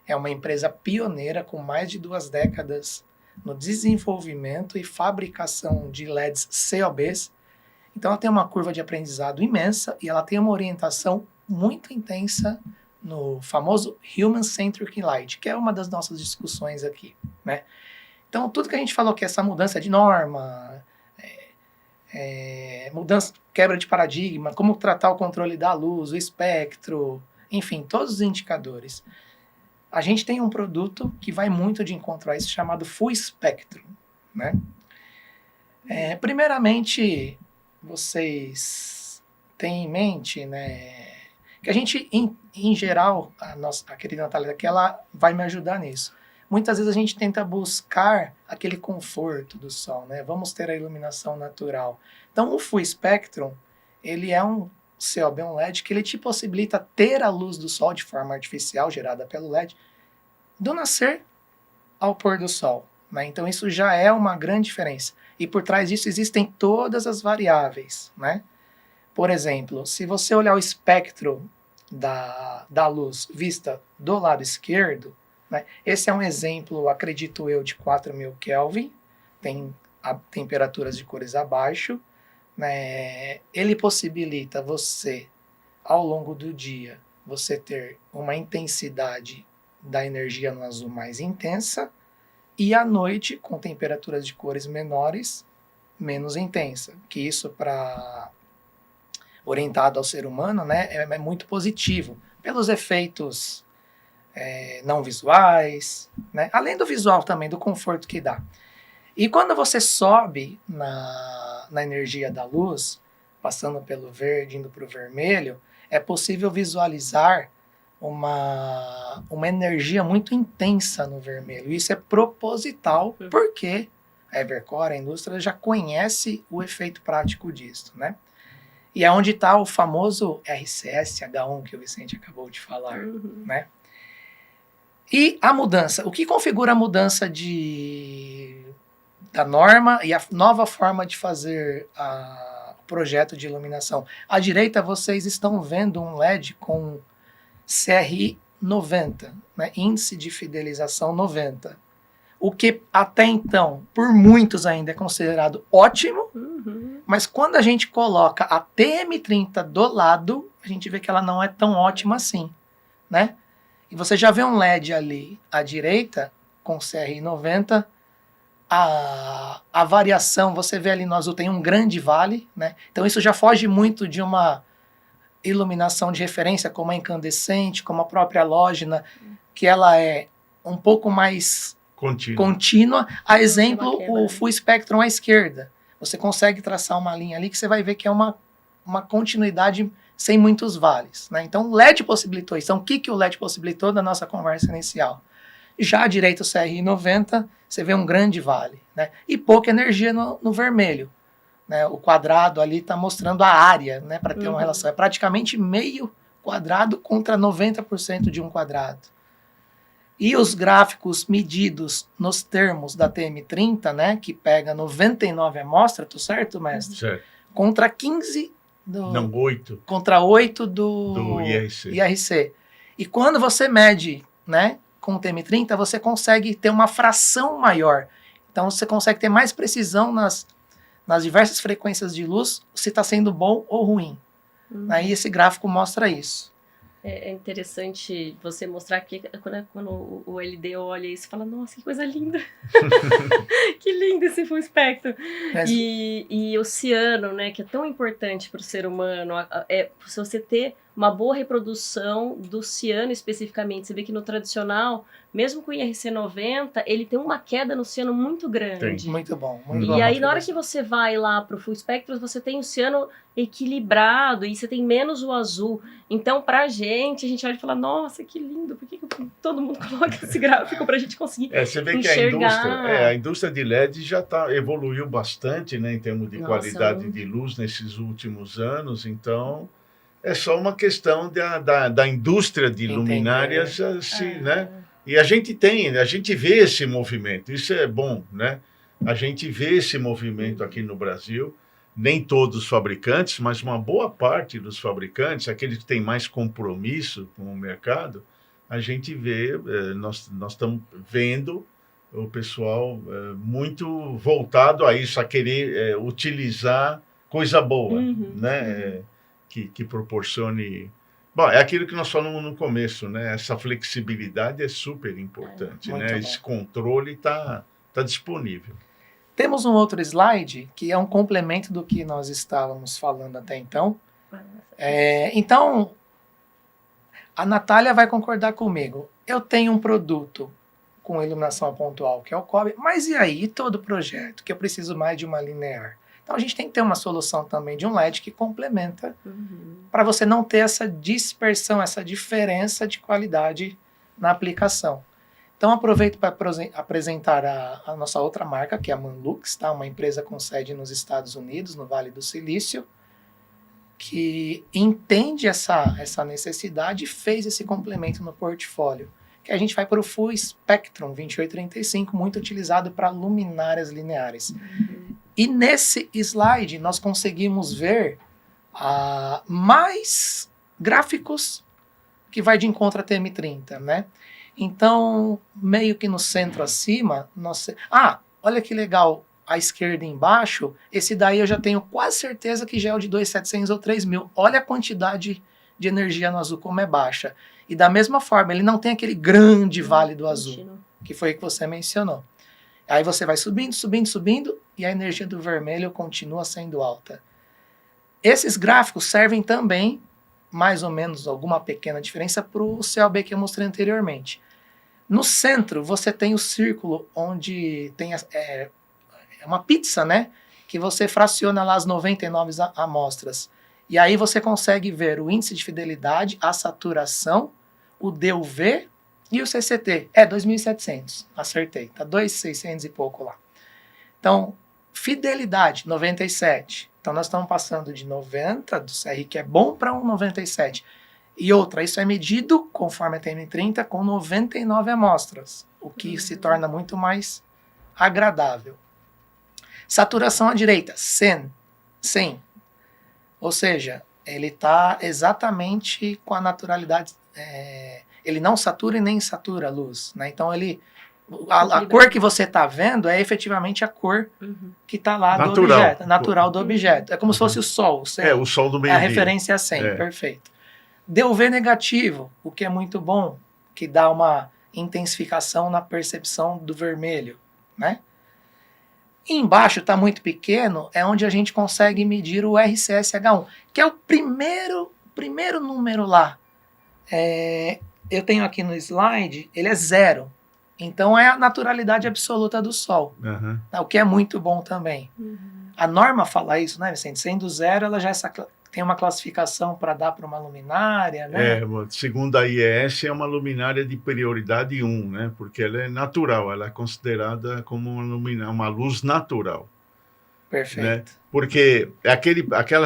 S1: É uma empresa pioneira com mais de 2 décadas no desenvolvimento e fabricação de LEDs COBs. Então, ela tem uma curva de aprendizado imensa e ela tem uma orientação muito intensa no famoso Human Centric Light, que é uma das nossas discussões aqui, né? Então, tudo que a gente falou que essa mudança de norma, mudança, quebra de paradigma, como tratar o controle da luz, o espectro, enfim, todos os indicadores. A gente tem um produto que vai muito de encontro a isso, chamado Full Spectrum, né? Primeiramente, vocês têm em mente, né, que a gente, em geral, a querida Natália aqui, ela vai me ajudar nisso. Muitas vezes a gente tenta buscar aquele conforto do sol, né? Vamos ter a iluminação natural. Então, o Full Spectrum, ele é um COB, um LED, que ele te possibilita ter a luz do sol de forma artificial, gerada pelo LED, do nascer ao pôr do sol, né? Então, isso já é uma grande diferença. E por trás disso existem todas as variáveis, né? Por exemplo, se você olhar o espectro da luz vista do lado esquerdo, né, esse é um exemplo, acredito eu, de 4.000 Kelvin, tem temperaturas de cores abaixo, né, ele possibilita você, ao longo do dia, você ter uma intensidade da energia no azul mais intensa, e à noite, com temperaturas de cores menores, menos intensa, que isso para orientado ao ser humano, né, é muito positivo, pelos efeitos não visuais, né, além do visual também, do conforto que dá. E quando você sobe na energia da luz, passando pelo verde, indo para o vermelho, é possível visualizar uma energia muito intensa no vermelho. Isso é proposital, porque a Evercore, a indústria, já conhece o efeito prático disso, né? E é onde está o famoso RCS-H1 que o Vicente acabou de falar, né? E a mudança. O que configura a mudança da norma e a nova forma de fazer o projeto de iluminação? À direita, vocês estão vendo um LED com CRI 90, né? Índice de fidelização 90. O que até então, por muitos ainda, é considerado ótimo, mas quando a gente coloca a TM30 do lado, a gente vê que ela não é tão ótima assim, né? E você já vê um LED ali à direita, com CRI 90, a variação, você vê ali no azul, tem um grande vale, né? Então isso já foge muito de uma iluminação de referência, como a incandescente, como a própria halógena, que ela é um pouco mais contínua. A exemplo,
S2: bacana,
S1: o
S2: né?
S1: full spectrum à esquerda. Você consegue traçar uma linha ali que você vai ver que é uma continuidade sem muitos vales, né? Então, o LED possibilitou isso. Então, o que o LED possibilitou da nossa conversa inicial? Já à direita, o CRI 90, você vê um grande vale, né? E pouca energia no vermelho. Né? O quadrado ali está mostrando a área, né? Para ter uma relação. É praticamente meio quadrado contra 90% de um quadrado. E os gráficos medidos nos termos da TM30, né? Que pega 99 amostras, tô certo, mestre?
S3: Certo.
S1: Contra 15
S3: Não, 8
S1: contra 8 do IRC. E quando você mede, né, com o TM30, você consegue ter uma fração maior. Então você consegue ter mais precisão nas diversas frequências de luz, se está sendo bom ou ruim. Aí esse gráfico mostra isso.
S2: É interessante você mostrar que quando o LD olha isso e fala, nossa, que coisa linda. Que lindo esse full spectrum. E o ciano, né, que é tão importante para o ser humano, se você ter uma boa reprodução do ciano especificamente. Você vê que no tradicional, mesmo com o IRC 90, ele tem uma queda no ciano muito grande.
S1: Tem. Muito bom.
S2: E aí, na hora que você vai lá para o full spectrum, você tem o ciano equilibrado e você tem menos o azul. Então, pra gente, a gente olha e fala, nossa, que lindo, por que todo mundo coloca esse gráfico pra gente conseguir
S3: você vê
S2: enxergar?
S3: Que a indústria de LED já evoluiu bastante, né, em termos de qualidade de luz nesses últimos anos, então é só uma questão da indústria de luminárias, né? E a gente vê esse movimento, isso é bom, né? A gente vê esse movimento aqui no Brasil. Nem todos os fabricantes, mas uma boa parte dos fabricantes, aqueles que têm mais compromisso com o mercado, a gente vê, nós estamos vendo o pessoal muito voltado a isso, a querer utilizar coisa boa, né? Que proporcione... Bom, é aquilo que nós falamos no começo, né? Essa flexibilidade é super importante, né? Esse controle está disponível.
S1: Temos um outro slide que é um complemento do que nós estávamos falando até então. Então, a Natália vai concordar comigo. Eu tenho um produto com iluminação pontual, que é o cobre, mas e aí todo o projeto, que eu preciso mais de uma linear? Então, a gente tem que ter uma solução também de um LED que complementa, para você não ter essa dispersão, essa diferença de qualidade na aplicação. Então, aproveito para apresentar a nossa outra marca, que é a Manlux, tá? Uma empresa com sede nos Estados Unidos, no Vale do Silício, que entende essa necessidade e fez esse complemento no portfólio, que a gente vai para o Full Spectrum 2835, muito utilizado para luminárias lineares. E nesse slide, nós conseguimos ver mais gráficos que vai de encontro à TM30, né? Então, meio que no centro acima, olha que legal, à esquerda embaixo, esse daí eu já tenho quase certeza que já é o de 2.700 ou 3.000. Olha a quantidade de energia no azul, como é baixa. E da mesma forma, ele não tem aquele grande vale do azul, que foi o que você mencionou. Aí você vai subindo, subindo, subindo, e a energia do vermelho continua sendo alta. Esses gráficos servem também, mais ou menos, alguma pequena diferença para o CLB que eu mostrei anteriormente. No centro, você tem o círculo onde tem uma pizza, né? Que você fraciona lá as 99 amostras. E aí você consegue ver o índice de fidelidade, a saturação, o DUV e o CCT. 2.700, acertei. Tá 2.600 e pouco lá. Então, fidelidade, 97. Então, nós estamos passando de 90 do CR, que é bom, para um 97. E outra, isso é medido, conforme a TM30, com 99 amostras, o que se torna muito mais agradável. Saturação à direita, 100. Ou seja, ele está exatamente com a naturalidade. Ele não satura e nem satura a luz, né? Então, a cor que você está vendo é efetivamente a cor que está lá do objeto, natural do objeto. É como se fosse o Sol.
S3: O Sol do meio-dia.
S1: É a referência a 100, perfeito. DUV negativo, o que é muito bom, que dá uma intensificação na percepção do vermelho, né? E embaixo está muito pequeno, é onde a gente consegue medir o RCSH1, que é o primeiro número lá. Eu tenho aqui no slide, ele é 0. Então é a naturalidade absoluta do Sol,
S3: Aham.
S1: o que é muito bom também.
S2: Uhum.
S1: A norma fala isso, né, Vicente? Sendo zero, ela já tem uma classificação para dar para uma luminária, né?
S3: Segundo a IES, é uma luminária de prioridade 1, né? Porque ela é natural, ela é considerada como uma luz natural.
S1: Perfeito.
S3: Né? Porque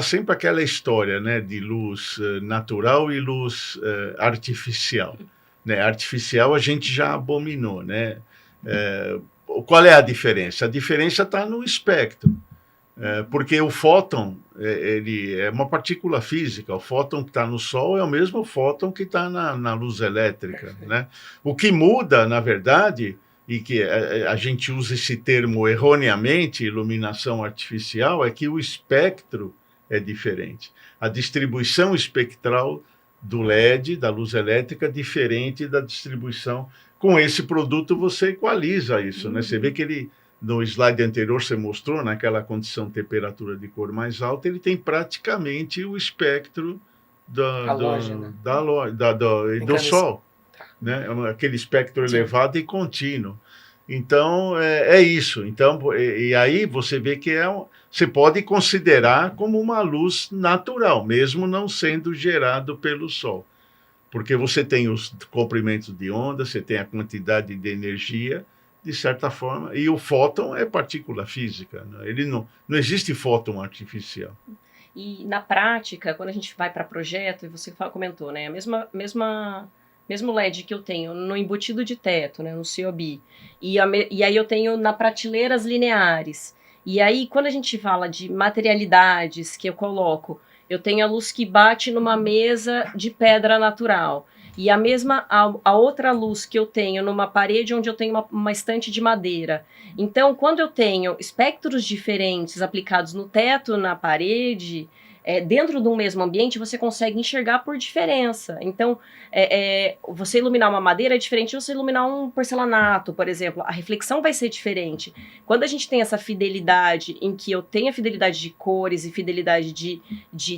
S3: sempre aquela história, né, de luz natural e luz artificial. Né? Artificial a gente já abominou. Né? Qual é a diferença? A diferença está no espectro. Porque o fóton ele é uma partícula física. O fóton que está no Sol é o mesmo fóton que está na luz elétrica. Né? O que muda, na verdade, e que a gente usa esse termo erroneamente, iluminação artificial, é que o espectro é diferente. A distribuição espectral do LED, da luz elétrica, é diferente da distribuição. Com esse produto, você equaliza isso. Né? Você vê que ele, no slide anterior, você mostrou, naquela condição de temperatura de cor mais alta, ele tem praticamente o espectro do Sol. Né? Aquele espectro
S1: Sim.
S3: elevado e contínuo. Então, é isso. Então, e aí você vê que você pode considerar como uma luz natural, mesmo não sendo gerado pelo Sol. Porque você tem os comprimentos de onda, você tem a quantidade de energia, de certa forma, e o fóton é partícula física. Né? Ele não existe fóton artificial.
S2: E na prática, quando a gente vai para projeto, e você comentou, né, mesmo LED que eu tenho no embutido de teto, né, no COB, e aí eu tenho na prateleiras lineares. E aí, quando a gente fala de materialidades que eu coloco, eu tenho a luz que bate numa mesa de pedra natural. E a outra luz que eu tenho numa parede onde eu tenho uma estante de madeira. Então, quando eu tenho espectros diferentes aplicados no teto, na parede, dentro de um mesmo ambiente, você consegue enxergar por diferença. Então, você iluminar uma madeira é diferente de você iluminar um porcelanato, por exemplo. A reflexão vai ser diferente. Quando a gente tem essa fidelidade, em que eu tenho a fidelidade de cores e fidelidade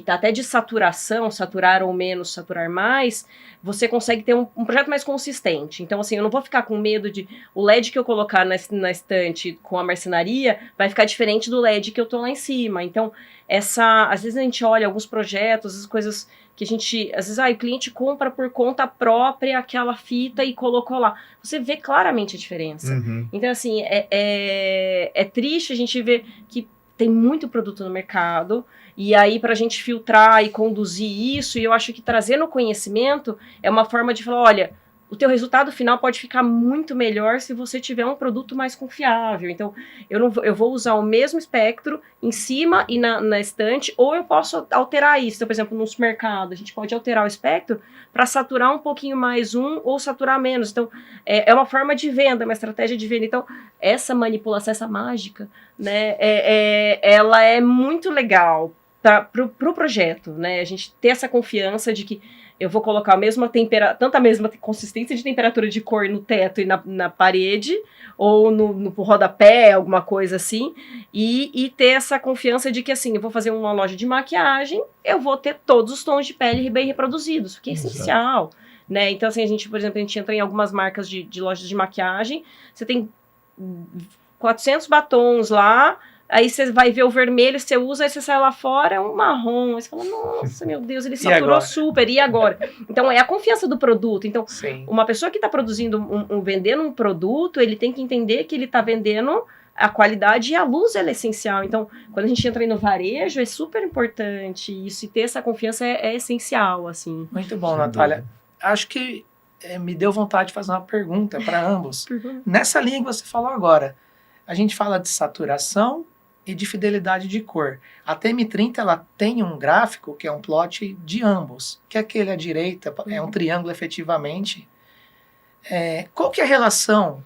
S2: até de saturação, saturar ou menos, saturar mais, você consegue ter um projeto mais consistente. Então, assim, eu não vou ficar com medo de o LED que eu colocar na estante com a marcenaria vai ficar diferente do LED que eu tô lá em cima. Então, às vezes a gente olha alguns projetos, as coisas que a gente, às vezes, o cliente compra por conta própria aquela fita e colocou lá. Você vê claramente a diferença.
S3: Uhum.
S2: Então, assim, é triste a gente ver que tem muito produto no mercado, e aí para a gente filtrar e conduzir isso, e eu acho que trazendo o conhecimento é uma forma de falar, olha, o teu resultado final pode ficar muito melhor se você tiver um produto mais confiável. Então, eu vou usar o mesmo espectro em cima e na estante, ou eu posso alterar isso. Então, por exemplo, no supermercado, a gente pode alterar o espectro para saturar um pouquinho mais ou saturar menos. Então, é uma forma de venda, uma estratégia de venda. Então, essa manipulação, essa mágica, né, ela é muito legal pro projeto, né? A gente ter essa confiança de que eu vou colocar tanto a mesma consistência de temperatura de cor no teto e na parede, ou no rodapé, alguma coisa assim, e ter essa confiança de que, assim, eu vou fazer uma loja de maquiagem, eu vou ter todos os tons de pele bem reproduzidos, o que é essencial, né? Então, assim, por exemplo, a gente entra em algumas marcas de lojas de maquiagem, você tem 400 batons lá, aí você vai ver o vermelho, você usa, aí você sai lá fora, é um marrom. Aí você fala, nossa, meu Deus, ele saturou super, e agora? Então, é a confiança do produto. Então,
S1: Sim.
S2: Uma pessoa que está produzindo, vendendo um produto, ele tem que entender que ele está vendendo a qualidade, e a luz ela é essencial. Então, quando a gente entra aí no varejo, é super importante isso, e ter essa confiança é essencial, assim.
S1: Muito bom, Natália. Acho que me deu vontade de fazer uma pergunta para ambos. Nessa linha que você falou agora, a gente fala de saturação e de fidelidade de cor. A TM30 ela tem um gráfico que é um plot de ambos, que aquele à direita é um triângulo efetivamente. Qual que é a relação?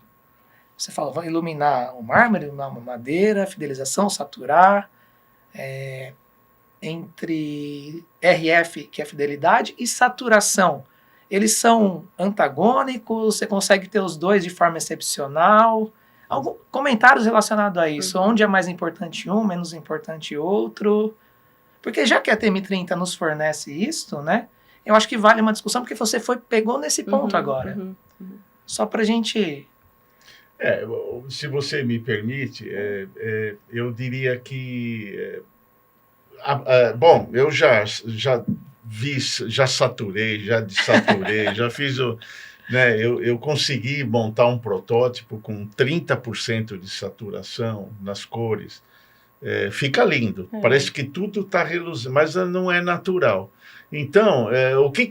S1: Você fala, vai iluminar o mármore, iluminar uma madeira, fidelização, saturar, entre RF, que é fidelidade, e saturação. Eles são antagônicos, você consegue ter os dois de forma excepcional. Comentários relacionados a isso. Onde é mais importante um, menos importante outro? Porque já que a TM30 nos fornece isso, né? Eu acho que vale uma discussão, porque você pegou nesse ponto agora. Só pra gente
S3: Se você me permite, eu diria que... bom, eu já vi, já saturei, já desaturei, já fiz o... Né, eu consegui montar um protótipo com 30% de saturação nas cores. Fica lindo, parece que tudo está reluzindo, mas não é natural. Então, o que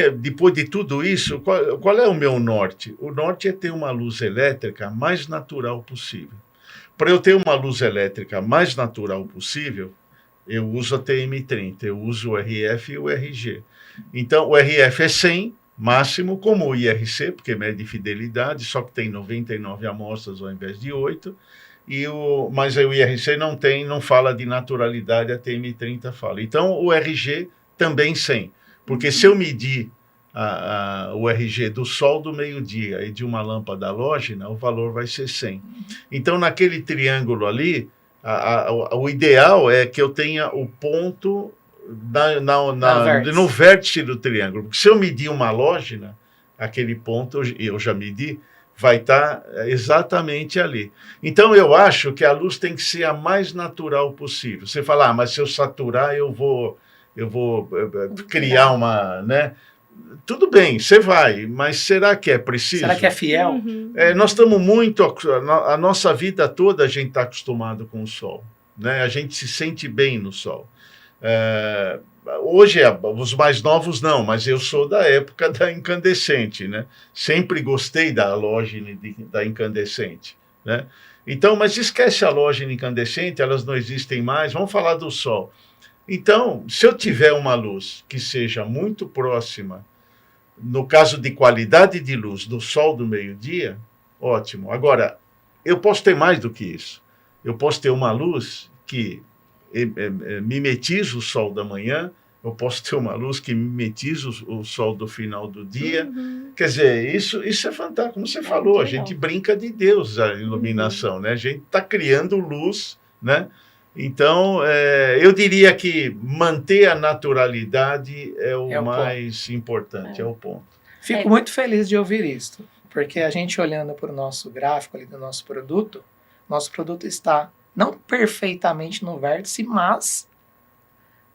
S3: é, depois de tudo isso, qual é o meu norte? O norte é ter uma luz elétrica mais natural possível. Para eu ter uma luz elétrica mais natural possível, eu uso a TM30, eu uso o RF e o RG. Então, o RF é 100, máximo, como o IRC, porque mede fidelidade, só que tem 99 amostras ao invés de 8, mas o IRC não fala de naturalidade, a TM30 fala. Então, o RG também 100, porque se eu medir o RG do sol do meio-dia e de uma lâmpada halógena, o valor vai ser 100. Então, naquele triângulo ali, o ideal é que eu tenha o ponto no vértice do triângulo. Porque se eu medir uma halógena, aquele ponto, eu já medi, vai estar exatamente ali. Então, eu acho que a luz tem que ser a mais natural possível. Você fala, mas se eu saturar, eu vou criar uma... Né? Tudo bem, você vai, mas será que é preciso?
S1: Será que é fiel?
S3: Nós estamos muito... A nossa vida toda a gente está acostumado com o sol. Né? A gente se sente bem no sol. Hoje, os mais novos não, mas eu sou da época da incandescente, né? Sempre gostei da halógena e da incandescente, né? Então, mas esquece a halógena e incandescente, elas não existem mais, vamos falar do sol. Então, se eu tiver uma luz que seja muito próxima, no caso de qualidade de luz, do sol do meio-dia, ótimo. Agora, eu posso ter mais do que isso. Eu posso ter uma luz que mimetiza o sol da manhã, eu posso ter uma luz que mimetiza o sol do final do dia. Quer dizer, isso é fantástico. Como você falou, a gente brinca de Deus, a iluminação, né? A gente está criando luz, né? Então, eu diria que manter a naturalidade é o mais importante, é o ponto.
S1: Fico muito feliz de ouvir isto, porque a gente olhando para o nosso gráfico ali do nosso produto está não perfeitamente no vértice, mas,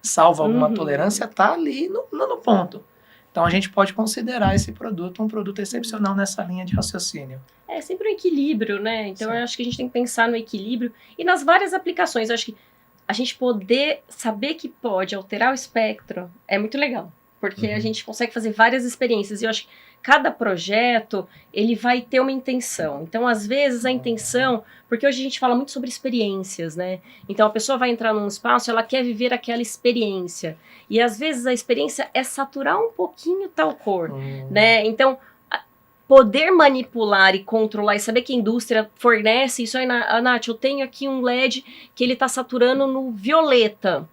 S1: salvo alguma tolerância, está ali no ponto. Então, a gente pode considerar esse produto um produto excepcional nessa linha de raciocínio.
S2: É sempre um equilíbrio, né? Então, eu acho que a gente tem que pensar no equilíbrio e nas várias aplicações. Eu acho que a gente poder saber que pode alterar o espectro é muito legal, porque a gente consegue fazer várias experiências. E eu acho que cada projeto, ele vai ter uma intenção. Então, às vezes, a intenção... Porque hoje a gente fala muito sobre experiências, né? Então, a pessoa vai entrar num espaço, ela quer viver aquela experiência. E, às vezes, a experiência é saturar um pouquinho tal cor, né? Então, poder manipular e controlar e saber que a indústria fornece isso aí, Nath, eu tenho aqui um LED que ele está saturando no violeta.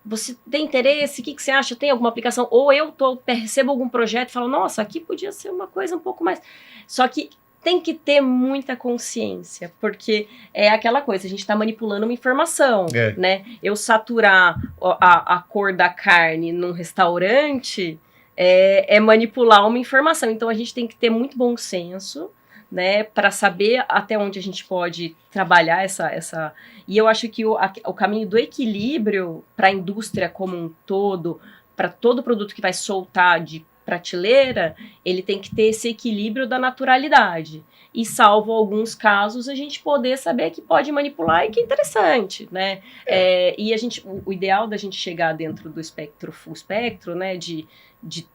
S2: Você tem interesse? O que você acha? Tem alguma aplicação? Ou eu recebo algum projeto e falo, nossa, aqui podia ser uma coisa um pouco mais... Só que tem que ter muita consciência, porque é aquela coisa, a gente está manipulando uma informação, né? Eu saturar a cor da carne num restaurante é manipular uma informação. Então, a gente tem que ter muito bom senso, né, para saber até onde a gente pode trabalhar essa... E eu acho que o caminho do equilíbrio para a indústria como um todo, para todo produto que vai soltar de prateleira, ele tem que ter esse equilíbrio da naturalidade. E, salvo alguns casos, a gente poder saber que pode manipular e que é interessante, né? E o ideal da gente chegar dentro do espectro, full espectro, né, de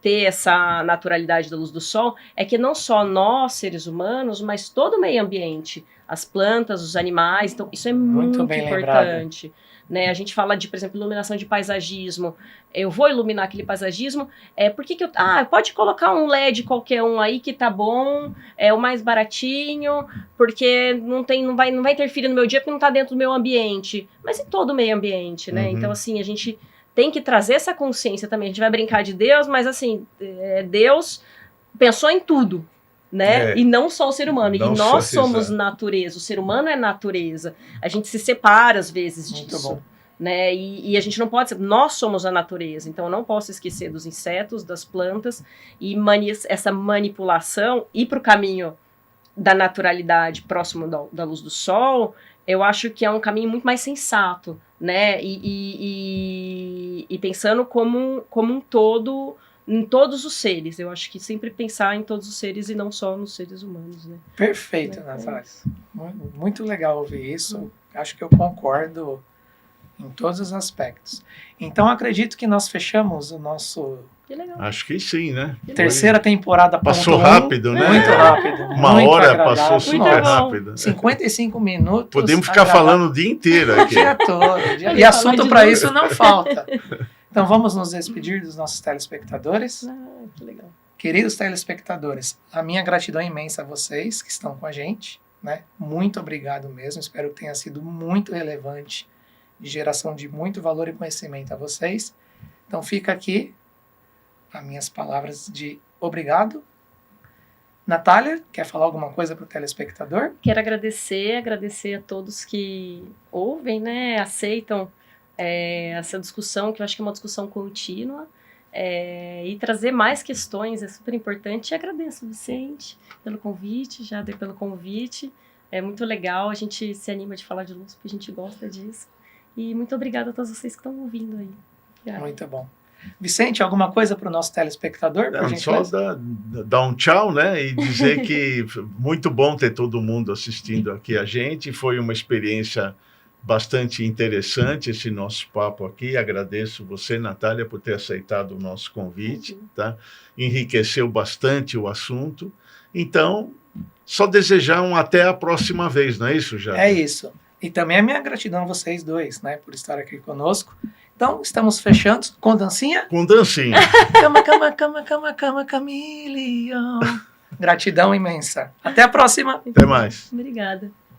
S2: ter essa naturalidade da luz do sol, é que não só nós, seres humanos, mas todo o meio ambiente, as plantas, os animais, então isso é muito importante. Né? A gente fala de, por exemplo, iluminação de paisagismo. Eu vou iluminar aquele paisagismo, por que eu... pode colocar um LED qualquer um aí que tá bom, é o mais baratinho, porque não vai interferir no meu dia porque não tá dentro do meu ambiente. Mas em todo o meio ambiente, né? Então, assim, a gente tem que trazer essa consciência também. A gente vai brincar de Deus, mas, assim, Deus pensou em tudo, né? E não só o ser humano. E nós somos natureza. O ser humano é natureza. A gente se separa, às vezes, disso. Muito bom. Né? E a gente não pode... Nós somos a natureza. Então, eu não posso esquecer dos insetos, das plantas. E essa manipulação, ir para o caminho da naturalidade próximo da luz do sol, eu acho que é um caminho muito mais sensato, né? E pensando como um todo, em todos os seres. Eu acho que sempre pensar em todos os seres e não só nos seres humanos, né?
S1: Perfeito,
S2: É
S1: Natália.
S2: isso.
S1: Muito legal ouvir isso. Acho que eu concordo em todos os aspectos. Então, acredito que nós fechamos o nosso
S2: Que legal.
S3: Acho que sim, né?
S1: terceira temporada.
S3: Passou
S1: ponto
S3: rápido, né?
S1: Muito rápido.
S3: Uma
S1: muito
S3: hora
S1: agradável.
S3: passou super
S2: Muito bom.
S3: rápido.
S1: 55 minutos.
S3: Podemos ficar
S1: agradável.
S3: falando o dia inteiro
S1: O
S3: aqui.
S1: dia todo. E
S2: falar
S1: assunto
S2: de
S1: para
S2: luz.
S1: isso não falta. Então, vamos nos despedir dos nossos telespectadores.
S2: Ah, que legal.
S1: Queridos telespectadores, a minha gratidão é imensa a vocês que estão com a gente, né? Muito obrigado mesmo, espero que tenha sido muito relevante, de geração de muito valor e conhecimento a vocês. Então fica aqui as minhas palavras de obrigado. Natália, quer falar alguma coisa para o telespectador?
S2: Quero agradecer a todos que ouvem, né, aceitam essa discussão, que eu acho que é uma discussão contínua, e trazer mais questões é super importante. E agradeço, Vicente, pelo convite, Jader, pelo convite. É muito legal, a gente se anima de falar de luz, porque a gente gosta disso. E muito obrigada a todos vocês que estão ouvindo aí. Obrigada.
S1: Muito bom. Vicente, alguma coisa para o nosso telespectador? Por
S3: Não, só
S1: gentileza?
S3: dar um tchau, né? E dizer que muito bom ter todo mundo assistindo aqui a gente. Foi uma experiência bastante interessante esse nosso papo aqui. Agradeço você, Natália, por ter aceitado o nosso convite, tá? Enriqueceu bastante o assunto. Então, só desejar um até a próxima vez, não é isso, já?
S1: É isso. E também a minha gratidão a vocês dois, né, por estar aqui conosco. Então, estamos fechando com dancinha.
S3: Com dancinha.
S1: Cama, cama, cama, cama, cama, Camilion. Gratidão imensa. Até a próxima.
S3: Até mais.
S2: Obrigada.